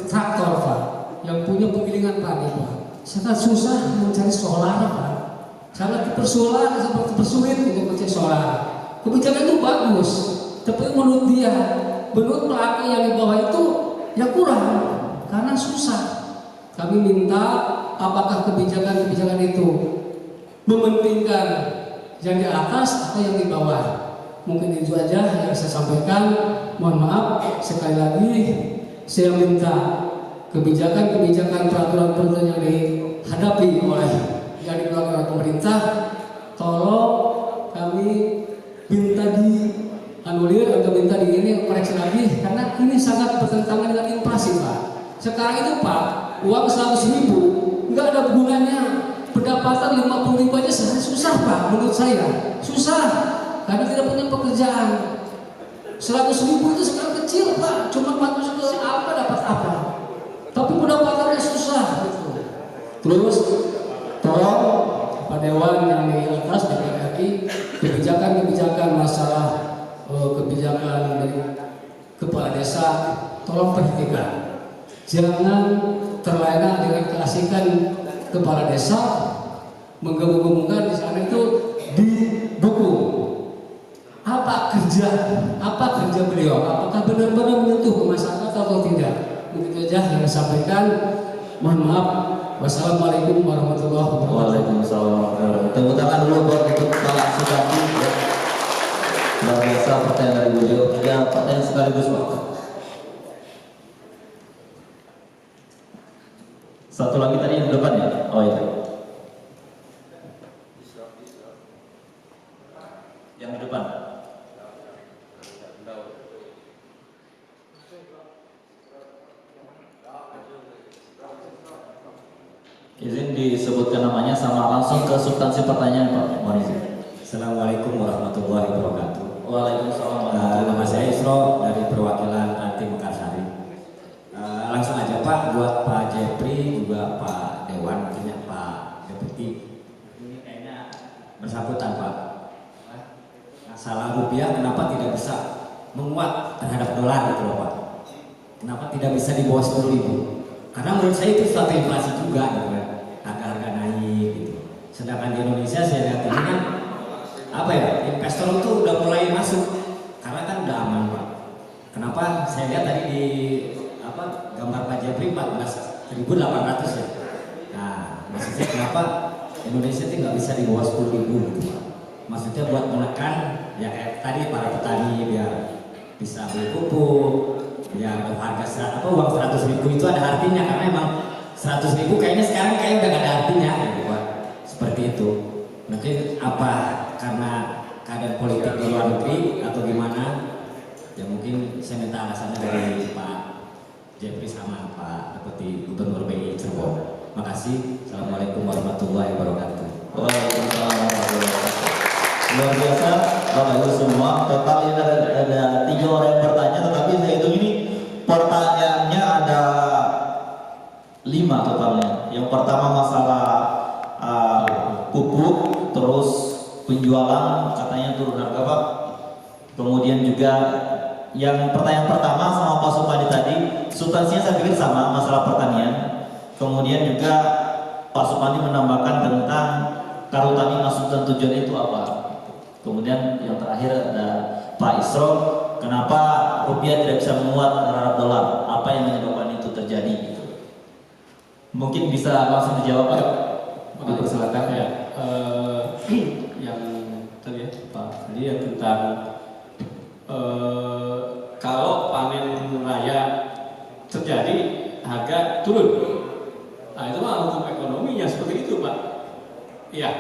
traktor Pak, yang punya penggilingan padi Pak, sangat susah mencari solar Pak. Sangat dipersulit untuk mencari solar. Kebijakan itu bagus, tapi menurut pelaku yang di bawah itu ya kurang, karena susah. Kami minta apakah kebijakan itu mementingkan yang di atas atau yang di bawah. Mungkin itu aja yang saya sampaikan. Mohon maaf sekali lagi, saya minta kebijakan-kebijakan peraturan-peraturan yang dihadapi oleh yang dikeluarkan oleh pemerintah, tolong kami minta dianulir atau minta koreksi lagi, karena ini sangat bertentangan dengan inflasi Pak. Sekarang itu Pak, uang 100.000 nggak ada gunanya, pendapatan 50.000 aja susah Pak, menurut saya susah karena tidak punya pekerjaan. 100.000 itu sekarang kecil Pak, cuma masuk ke apa dapat apa, tapi pendapatannya susah gitu. Terus tolong Pak Dewan yang di atas DPR RI, kebijakan-kebijakan masalah kebijakan dari kepala desa tolong perhatikan, jangan terlena dengan keasikan kepala desa menggabung-gabungkan di sana itu didukung. Apa kerja beliau? Apakah benar-benar menyentuh ke masyarakat atau tidak? Begitu aja yang saya sampaikan. Mohon maaf. Wassalamualaikum warahmatullahi wabarakatuh. Waalaikumsalam warahmatullahi wabarakatuh. Tepuk tangan dulu buat untuk Pak Sukati. Luar biasa pertanyaan dari beliau. Ada pertanyaan sekaligus Pak. Satu lagi tadi yang depan ya? Oh itu. Yang di depan. Izin disebutkan namanya sama langsung ke substansi pertanyaan Pak. Mohon izin. Assalamualaikum warahmatullahi wabarakatuh. Waalaikumsalam. Nama saya Isro dari perwakilan Ranting Mekarsari. Langsung aja Pak, buat Pak Jepri juga Pak Dewan, mungkin ya Pak Deputi. Ini kayaknya bersangkutan Pak. Masalah rupiah kenapa tidak bisa menguat terhadap dolar gitu loh Pak? Kenapa tidak bisa di bawah 10.000? Karena menurut saya itu suatu inflasi juga gitu kan. Harga-harga naik gitu. Sedangkan di Indonesia saya lihat ini kan apa ya, investor itu udah mulai masuk karena kan udah aman Pak. Kenapa saya lihat tadi di apa gambar Pak Jepri 14.800 ya. Nah maksudnya kenapa Indonesia itu nggak bisa di bawah 10.000 gitu Pak? Maksudnya buat menekan ya kayak tadi para petani biar bisa beli pupuk, biar harga uang 100.000 itu ada artinya, karena emang 100.000 kayaknya sekarang kayak udah gak ada artinya gitu Pak. Seperti itu. Mungkin apa karena keadaan politik di luar negeri atau gimana? Ya mungkin saya minta alasannya dari Pak Jepri sama Pak Deputi Gubernur BI Cirebon. Makasih. Assalamualaikum warahmatullahi wabarakatuh. Waalaikumsalam warahmatullahi wabarakatuh. Luar biasa Bapak Ibu semua. Total ini ada 3 orang yang bertanya, tetapi saya hitung ini pertanyaannya ada 5 totalnya. Yang pertama masalah pupuk, terus penjualan katanya turun harga Pak. Kemudian juga yang pertanyaan pertama sama Pak Supadi tadi, substansinya saya pikir sama, masalah pertanian. Kemudian juga Pak Supadi menambahkan tentang Karhutani maksud dan tujuan itu apa. Kemudian yang terakhir ada Pak Isro, kenapa rupiah tidak bisa menguat terhadap dolar? Apa yang menyebabkan itu terjadi? Gitu. Mungkin bisa langsung dijawab Pak. Silakan ya. Yang tadi ya Pak, tadi ya tentang kalau panen raya terjadi harga turun. Nah itu mah hukum ekonominya seperti itu Pak. Iya.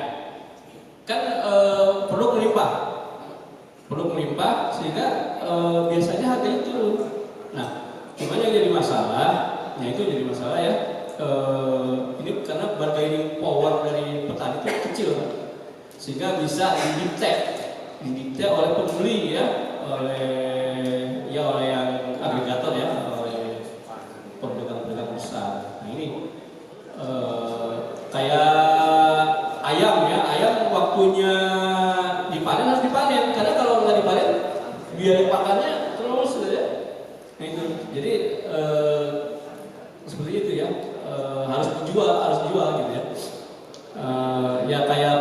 Kan perlu melimpah sehingga biasanya harganya turun. Nah, cuma yang jadi masalah, ya. Ini karena bargaining power dari petani itu kecil, sehingga bisa didikte oleh pembeli ya, oleh yang agregator ya, oleh pedagang besar. Nah ini kayak ayam waktunya dipanen harus dipanen, karena kalau nggak dipanen biaya pakannya terus ya. Nah itu jadi seperti itu ya, harus dijual gitu ya. Ya kayak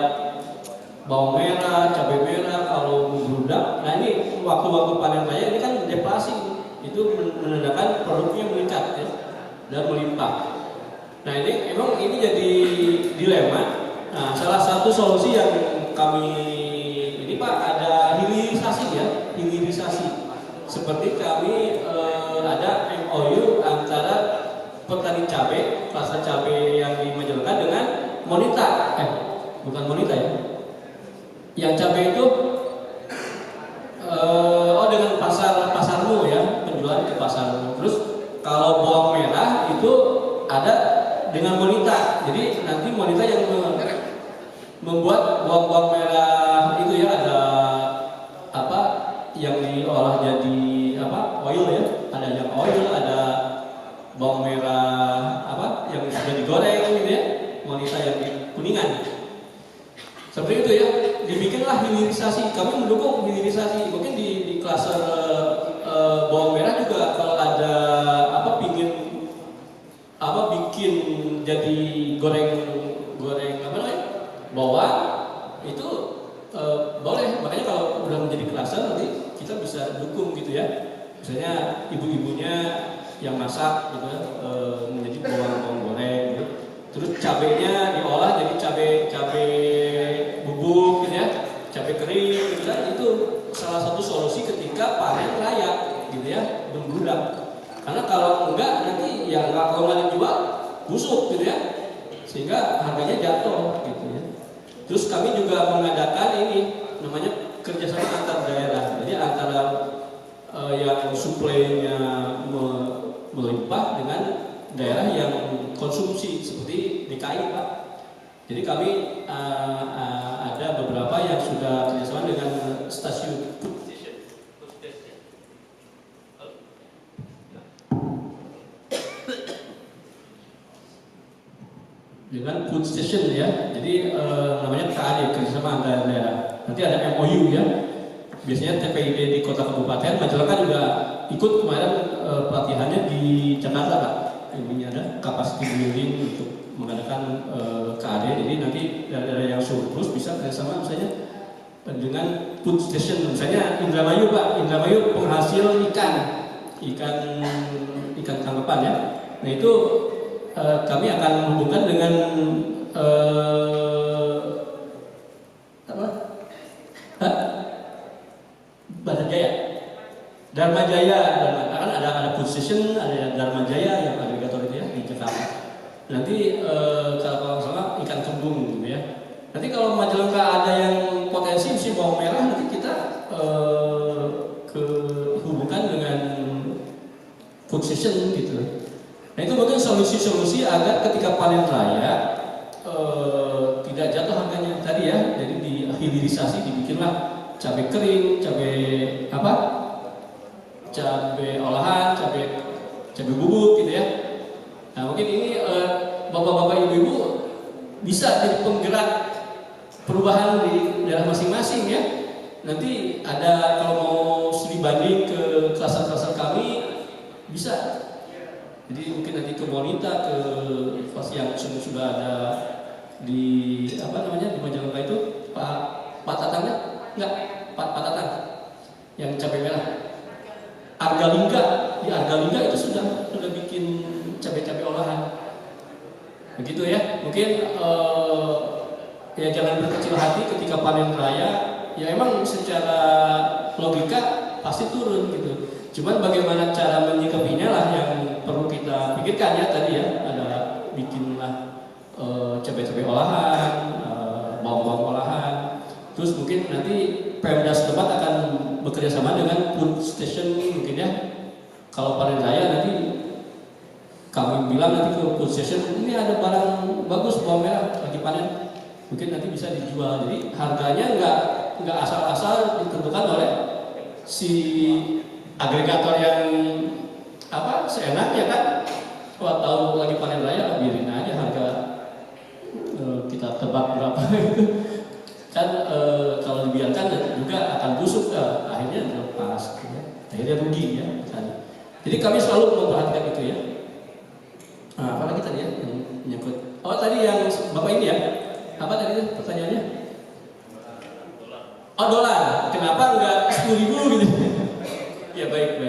bawang merah, cabai merah kalau membludak. Nah ini waktu-waktu panen raya ini kan deflasi, itu menandakan produknya meningkat ya, dan melimpah. Nah ini jadi dilema. Nah, salah satu solusi yang kami ini Pak ada hilirisasi. Seperti kami ada MOU antara petani cabai, pasar cabai yang di Majalengka dengan Monita. Bukan Monita ya. Yang cabai itu dengan pasarmu ya, penjualan ke pasarmu. Terus kalau bawang merah itu ada dengan Monita. Jadi nanti Monita yang membuat bawang merah itu ya, ada apa yang diolah jadi hilirisasi. Kami mendukung hilirisasi. Mungkin di klaster bawang merah juga kalau ada bikin jadi goreng apa namanya bawang itu boleh. Makanya kalau udah menjadi klaster nanti kita bisa dukung gitu ya. Misalnya ibu-ibunya yang masak gitu ya, menjadi bawang goreng gitu. Terus cabenya diolah jadi cabai bubuk gitu ya, cabai kering gitu kan. Itu salah satu solusi ketika panen raya gitu ya, membludak. Karena kalau enggak nanti ya kalau nggak dijual busuk gitu ya, sehingga harganya jatuh gitu ya. Terus kami juga mengadakan ini namanya kerjasama antar daerah. Jadi antara yang suplainya melimpah dengan daerah yang konsumsi seperti DKI Pak. Jadi kami ada beberapa yang sudah kerjasama dengan stasiun food station. Dengan food station ya. Jadi namanya KAD, kerjasama antar daerah. Nanti ada MOU ya. Biasanya TPID di kota kabupaten, Majalengka juga ikut kemarin pelatihannya di Jakarta Pak. Ini ada capacity building untuk mengadakan KAD. Jadi nanti daerah yang surplus bisa kerjasama misalnya dengan food station. Misalnya Indramayu Pak, Indramayu penghasil ikan tangkapan ya. Nah itu kami akan menghubungkan dengan Dharma Jaya, akan ada food station, ada Dharma Jaya yang agregator itu ya di Jakarta. Nanti kalau salah ikan kembung gitu ya. Nanti kalau Majalengka ada yang potensi mesti bawang merah, nanti kita hubungkan dengan food station gitu. Nah itu mungkin solusi-solusi agar ketika panen raya tidak jatuh harganya tadi ya. Jadi di hilirisasi dibikinlah cabai kering, cabai olahan, cabai bubuk gitu ya. Nah mungkin ini bapak-bapak ibu-ibu bisa jadi penggerak perubahan di daerah masing-masing ya. Nanti ada kalau mau studi banding ke klaster-klaster kami bisa. Jadi mungkin nanti ke Monita, ke pasti yang sudah ada di di Majalengka itu Pak Tatangnya enggak Pak Tatang yang cabai merah. Di Argalingga itu sudah bikin cabai-cabai olahan. Begitu ya. Mungkin ya jangan berkecil hati ketika panen raya. Ya emang secara logika pasti turun gitu. Cuman bagaimana cara menyikapinya lah yang perlu kita pikirkan ya tadi ya. Ada bikinlah cabai-cabai olahan, bawang-bawang olahan. Terus mungkin nanti Pemda setempat akan bekerja sama dengan food station mungkin ya. Kalau panen raya nanti kami bilang nanti ke food station ini ada barang bagus bawang merah lagi panen, mungkin nanti bisa dijual. Jadi harganya nggak asal-asal ditentukan oleh si agregator yang seenaknya kan. Wah tahu lagi panen raya biarin aja harga kita tebak berapa kan kalau dibiarkan juga akan busuk akhirnya lepas ya. Akhirnya rugi ya misalnya. Jadi kami selalu memperhatikan itu ya. Nah, apa lagi tadi ya yang menyangkut tadi yang Bapak ini ya, apa tadi pertanyaannya? Dolar, kenapa enggak 10.000 gitu? Ya baik.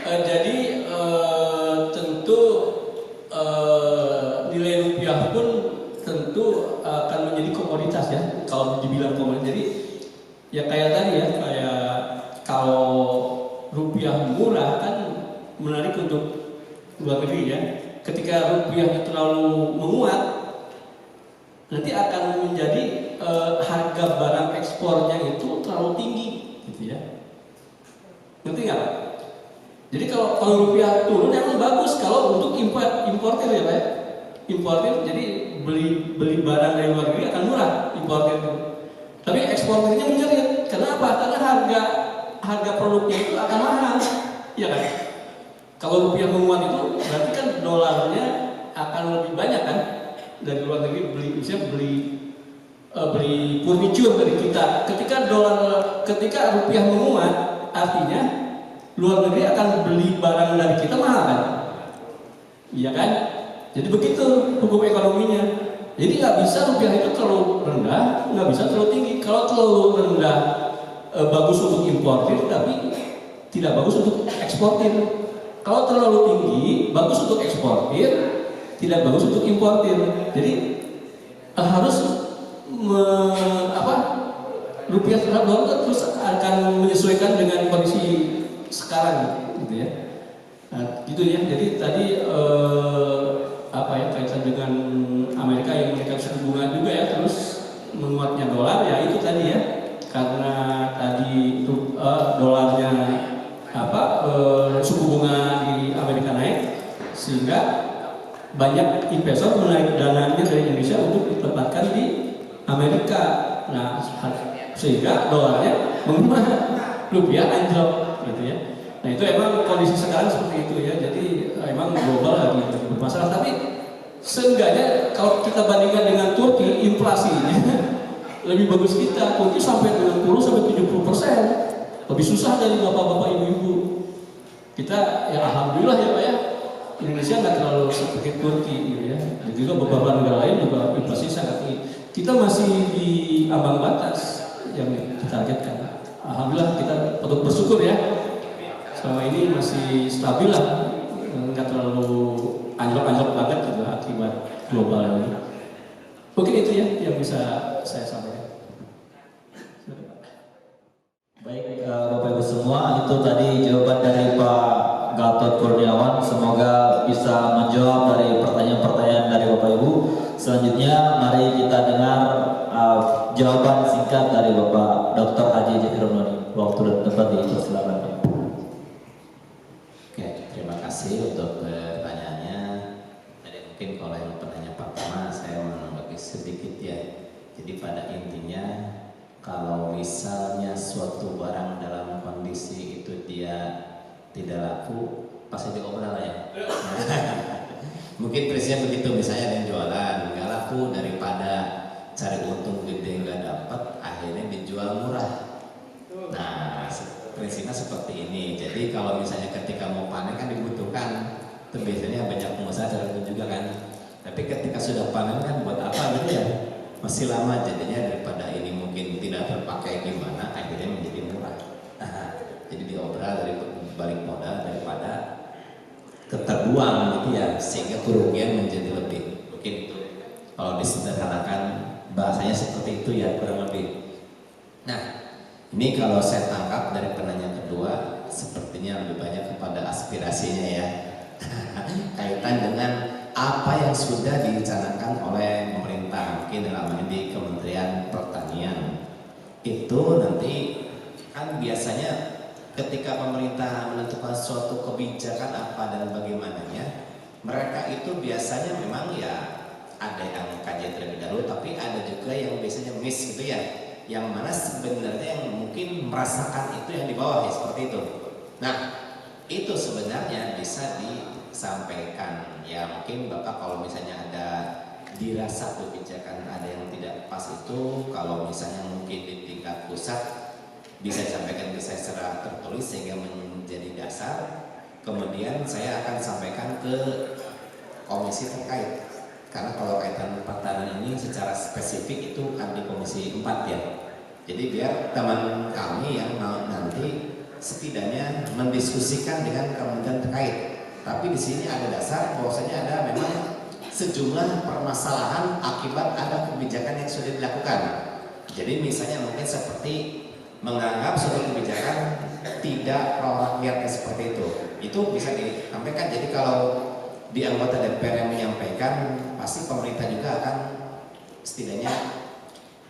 Jadi tentu nilai rupiah pun tentu akan menjadi komoditas ya. Kalau dibilang komoditas, jadi ya kayak tadi ya, kayak kalau rupiah murah kan menarik untuk luar negeri ya. Ketika rupiahnya terlalu menguat, nanti akan menjadi harga barang ekspornya itu terlalu tinggi, gitu ya. Ngerti nggak? Jadi kalau rupiah turun emang bagus kalau untuk importer ya Pak ya. Importer jadi beli barang dari luar negeri akan murah importer. Tapi eksporternya menjerit. Kenapa? Karena harga produknya itu akan mahal, ya kan? Kalau rupiah menguat itu berarti kan dolarnya akan lebih banyak kan dari luar negeri beli beli furniture dari kita. Ketika rupiah menguat, artinya luar negeri akan beli barang dari kita mahal kan? Iya kan? Jadi begitu hukum ekonominya. Jadi nggak bisa rupiah itu terlalu rendah, nggak bisa terlalu tinggi. Kalau terlalu rendah bagus untuk importir, tapi tidak bagus untuk eksportir. Kalau terlalu tinggi bagus untuk eksportir, tidak bagus untuk importir. Jadi harus rupiah terhadap dolar terus akan menyesuaikan dengan kondisi sekarang, gitu ya. Nah, gitu ya. Jadi tadi kaitan dengan Amerika yang menaikkan suku bunga juga ya, terus menguatnya dolar ya itu tadi ya, karena tadi dolarnya suku bunga di Amerika naik sehingga banyak investor menarik dananya dari Indonesia untuk ditempatkan di Amerika. Nah, sehingga dolarnya menguat, rupiah anjlok gitu ya. Nah, itu emang kondisi sekarang seperti itu ya. Jadi emang global lagi bermasalah, tapi seenggaknya kalau kita bandingkan dengan Turki, inflasinya lebih bagus kita. Turki sampai 60-70%. Lebih susah dari bapak-bapak ibu-ibu. Kita ya alhamdulillah ya Pak ya, Indonesia nggak terlalu seperti Turki gitu ya. Dan juga beberapa negara lain juga inflasi sangat tinggi. Kita masih di ambang batas yang ditargetkan. Alhamdulillah kita patut bersyukur ya. Selama ini masih stabil lah, nggak terlalu anjlok-anjlok banget gitu akibat global ini. Mungkin itu ya yang bisa saya sampaikan. Baik, Bapak Ibu semua, itu tadi jawaban dari Pak Gatot Kurniawan. Semoga bisa menjawab dari pertanyaan-pertanyaan dari Bapak Ibu. Selanjutnya, mari kita dengar jawaban singkat dari Bapak Dr. Haji Jefirunoni. Waktu dan tempat dipersilakan. Oke, terima kasih untuk pertanyaannya. Jadi mungkin kalau yang pertanyaan pertama saya menanggapi sedikit ya. Jadi pada intinya kalau misalnya suatu barang dalam kondisi itu dia tidak laku, pasti diobral ya. Mungkin prinsipnya begitu, misalnya ada yang jualan nggak laku, daripada cari untung gede nggak dapat, akhirnya dijual murah. Nah, prinsipnya seperti ini. Jadi kalau misalnya ketika mau panen kan dibutuhkan, itu biasanya banyak pengusaha cara itu juga kan. Tapi ketika sudah panen kan buat apa gitu ya? Masih lama, jadinya daripada ini mungkin tidak terpakai gimana, akhirnya menjadi murah. Jadi diobral dari balik modal daripada terbuang gitu ya, sehingga kerugian menjadi lebih. Mungkin itu kalau disederhanakan bahasanya seperti itu ya kurang lebih. Nah, ini kalau saya tangkap dari penanya kedua, sepertinya lebih banyak kepada aspirasinya ya. Kaitan dengan apa yang sudah direncanakan oleh pemerintah, mungkin dalam ini di Kementerian Pertanian. Itu nanti kan biasanya ketika pemerintah menentukan suatu kebijakan apa dan bagaimananya, mereka itu biasanya memang ya ada yang kajian terlebih dahulu, tapi ada juga yang biasanya miss gitu ya, yang mana sebenarnya yang mungkin merasakan itu yang di bawah ya, seperti itu. Nah, itu sebenarnya bisa disampaikan ya. Mungkin Bapak kalau misalnya ada dirasa kebijakan ada yang tidak pas itu, kalau misalnya mungkin di tingkat pusat bisa disampaikan ke saya secara tertulis sehingga menjadi dasar. Kemudian saya akan sampaikan ke komisi terkait, karena kalau kaitan pertanian ini secara spesifik itu kan di komisi 4 ya. Jadi biar teman kami yang nanti setidaknya mendiskusikan dengan kementerian terkait. Tapi di sini ada dasar bahwasanya ada memang sejumlah permasalahan akibat ada kebijakan yang sudah dilakukan. Jadi misalnya mungkin seperti menganggap suatu kebijakan tidak pro rakyatnya seperti itu bisa disampaikan. Jadi kalau di anggota DPR yang menyampaikan, pasti pemerintah juga akan setidaknya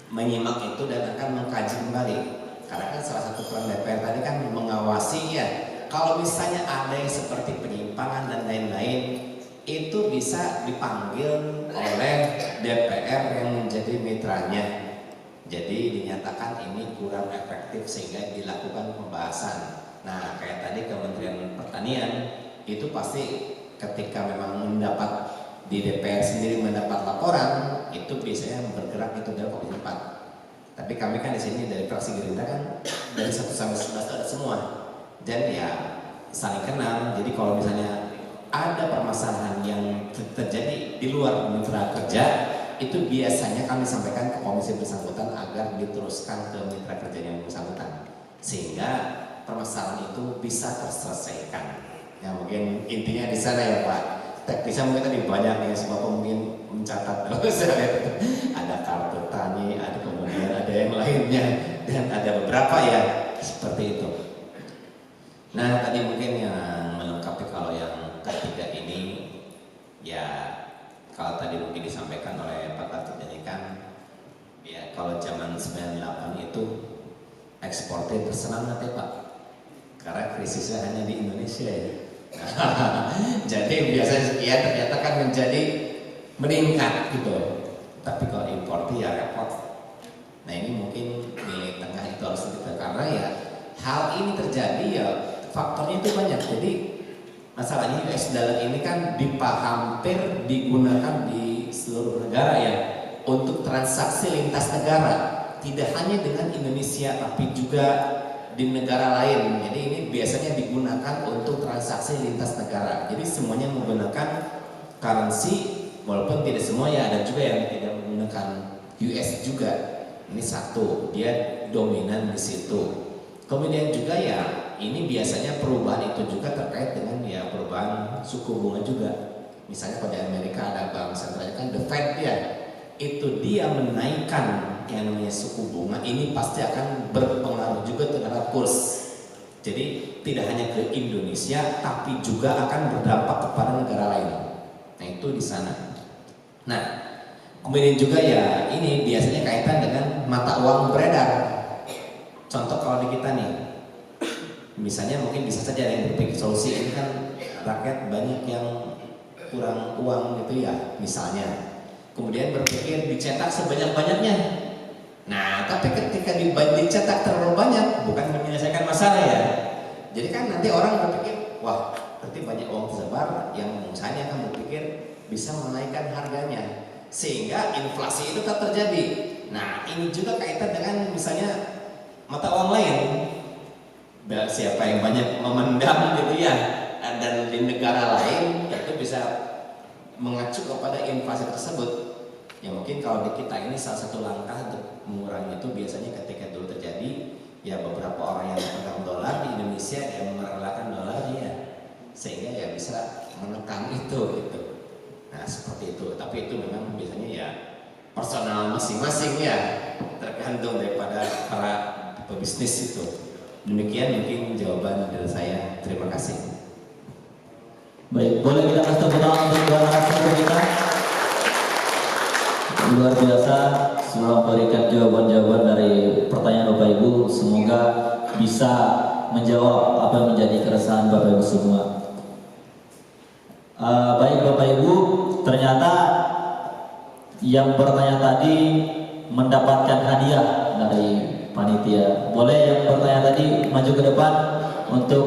menyimak itu dan akan mengkaji kembali. Karena kan salah satu peran DPR tadi kan mengawasi ya. Kalau misalnya ada yang seperti penyimpangan dan lain-lain, itu bisa dipanggil oleh DPR yang menjadi mitranya. Jadi dinyatakan ini kurang efektif sehingga dilakukan pembahasan. Nah, kayak tadi Kementerian Pertanian itu pasti ketika memang mendapat di DPR sendiri mendapat laporan, itu biasanya bergerak itu dalam Komisi 4. Tapi kami kan di sini dari fraksi Gerindra kan dari 1 sampai 11 ada semua, dan ya saling kenal. Jadi kalau misalnya ada permasalahan yang terjadi di luar mitra kerja, itu biasanya kami sampaikan ke komisi bersangkutan agar diteruskan ke mitra kerja yang bersangkutan, sehingga permasalahan itu bisa terselesaikan. Ya mungkin intinya di sana ya Pak. Teknisnya mungkin tadi banyak ya, sebab mungkin mencatat ada kartu tani, ada kemudian ada yang lainnya, dan ada beberapa ya seperti itu. Nah tadi mungkin yang melengkapi kalau yang ketiga ini ya, kalau tadi mungkin disampaikan oleh Pak Katib ini kan ya, kalau zaman 98 itu ekspornya bersemangat ya Pak, karena krisisnya hanya di Indonesia ya. Jadi biasanya ya ternyata kan menjadi meningkat gitu, tapi kalau impor ya repot. Nah ini mungkin di tengah itu harus kita, karena ya hal ini terjadi ya faktornya itu banyak. Jadi masalahnya US dollar ini kan hampir digunakan di seluruh negara ya untuk transaksi lintas negara, tidak hanya dengan Indonesia tapi juga di negara lain. Jadi ini biasanya digunakan untuk transaksi lintas negara. Jadi semuanya menggunakan currency, walaupun tidak semua ya, ada juga yang tidak menggunakan US juga. Ini satu, dia dominan di situ. Kemudian juga ya, ini biasanya perubahan itu juga terkait dengan ya perubahan suku bunga juga. Misalnya pada Amerika ada bank sentralnya kan The Fed ya, itu dia menaikkan yang namanya suku bunga, ini pasti akan berpengaruh juga terhadap kurs. Jadi tidak hanya ke Indonesia tapi juga akan berdampak kepada negara lain. Nah itu di sana. Nah kemudian juga ya ini biasanya kaitan dengan mata uang beredar. Contoh kalau di kita nih, misalnya mungkin bisa saja yang berpikir solusi ini kan rakyat banyak yang kurang uang gitu ya misalnya, kemudian berpikir dicetak sebanyak-banyaknya. Nah tapi ketika dicetak terlalu banyak bukan menyelesaikan masalah ya. Jadi kan nanti orang berpikir wah berarti banyak uang tersebar, yang misalnya akan berpikir bisa menaikkan harganya sehingga inflasi itu tetap terjadi. Nah ini juga kaitan dengan misalnya mata uang lain, siapa yang banyak memendam gitu ya, dan di negara lain itu bisa mengacu kepada inflasi tersebut. Ya mungkin kalau di kita ini salah satu langkah untuk mengurangi itu biasanya ketika dulu terjadi ya beberapa orang yang pegang dolar di Indonesia yang merelakan dolarnya, sehingga ya bisa menekan itu gitu. Nah seperti itu, tapi itu memang biasanya ya personal masing-masing ya, tergantung daripada para pebisnis itu. Demikian mungkin jawaban dari saya. Terima kasih. Baik, boleh kita kasih tepuk tangan untuk dua narasumber kita. Luar biasa setelah memberikan jawaban-jawaban dari pertanyaan Bapak Ibu, semoga bisa menjawab apa yang menjadi keresahan Bapak Ibu semua. Baik Bapak Ibu, ternyata yang bertanya tadi mendapatkan hadiah dari panitia. Boleh yang bertanya tadi maju ke depan untuk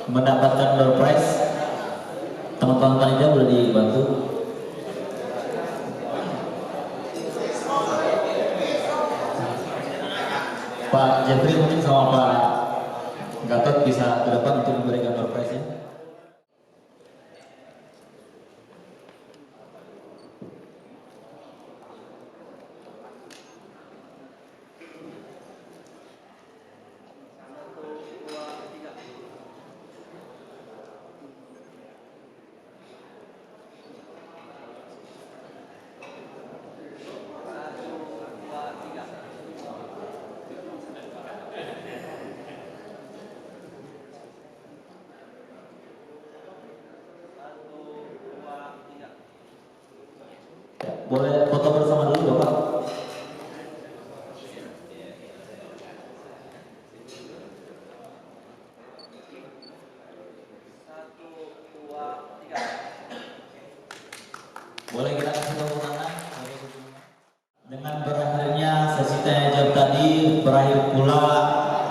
mendapatkan door prize. Teman-teman panitia boleh dibantu. Pak Jeffrey mungkin sama Pak Gatot bisa ke depan untuk memberikan door prize-nya. Boleh foto bersama dulu Bapak. Boleh kita kasih tepuk tangan. Dengan berakhirnya sesi tanya jawab tadi, berakhir pula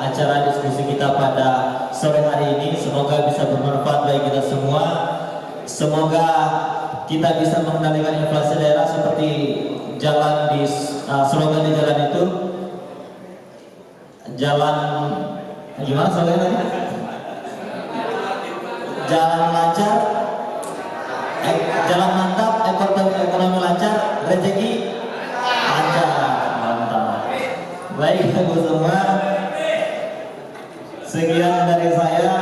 acara diskusi kita pada sore hari ini. Semoga bisa bermanfaat bagi kita semua. Semoga kita bisa mengendalikan inflasi daerah seperti jalan di slogan di jalan itu, jalan gimana slogannya? Jalan lancar, jalan mantap, ekonomi lancar, rezeki lancar, mantap. Baik, Ibu semua, sekian dari saya.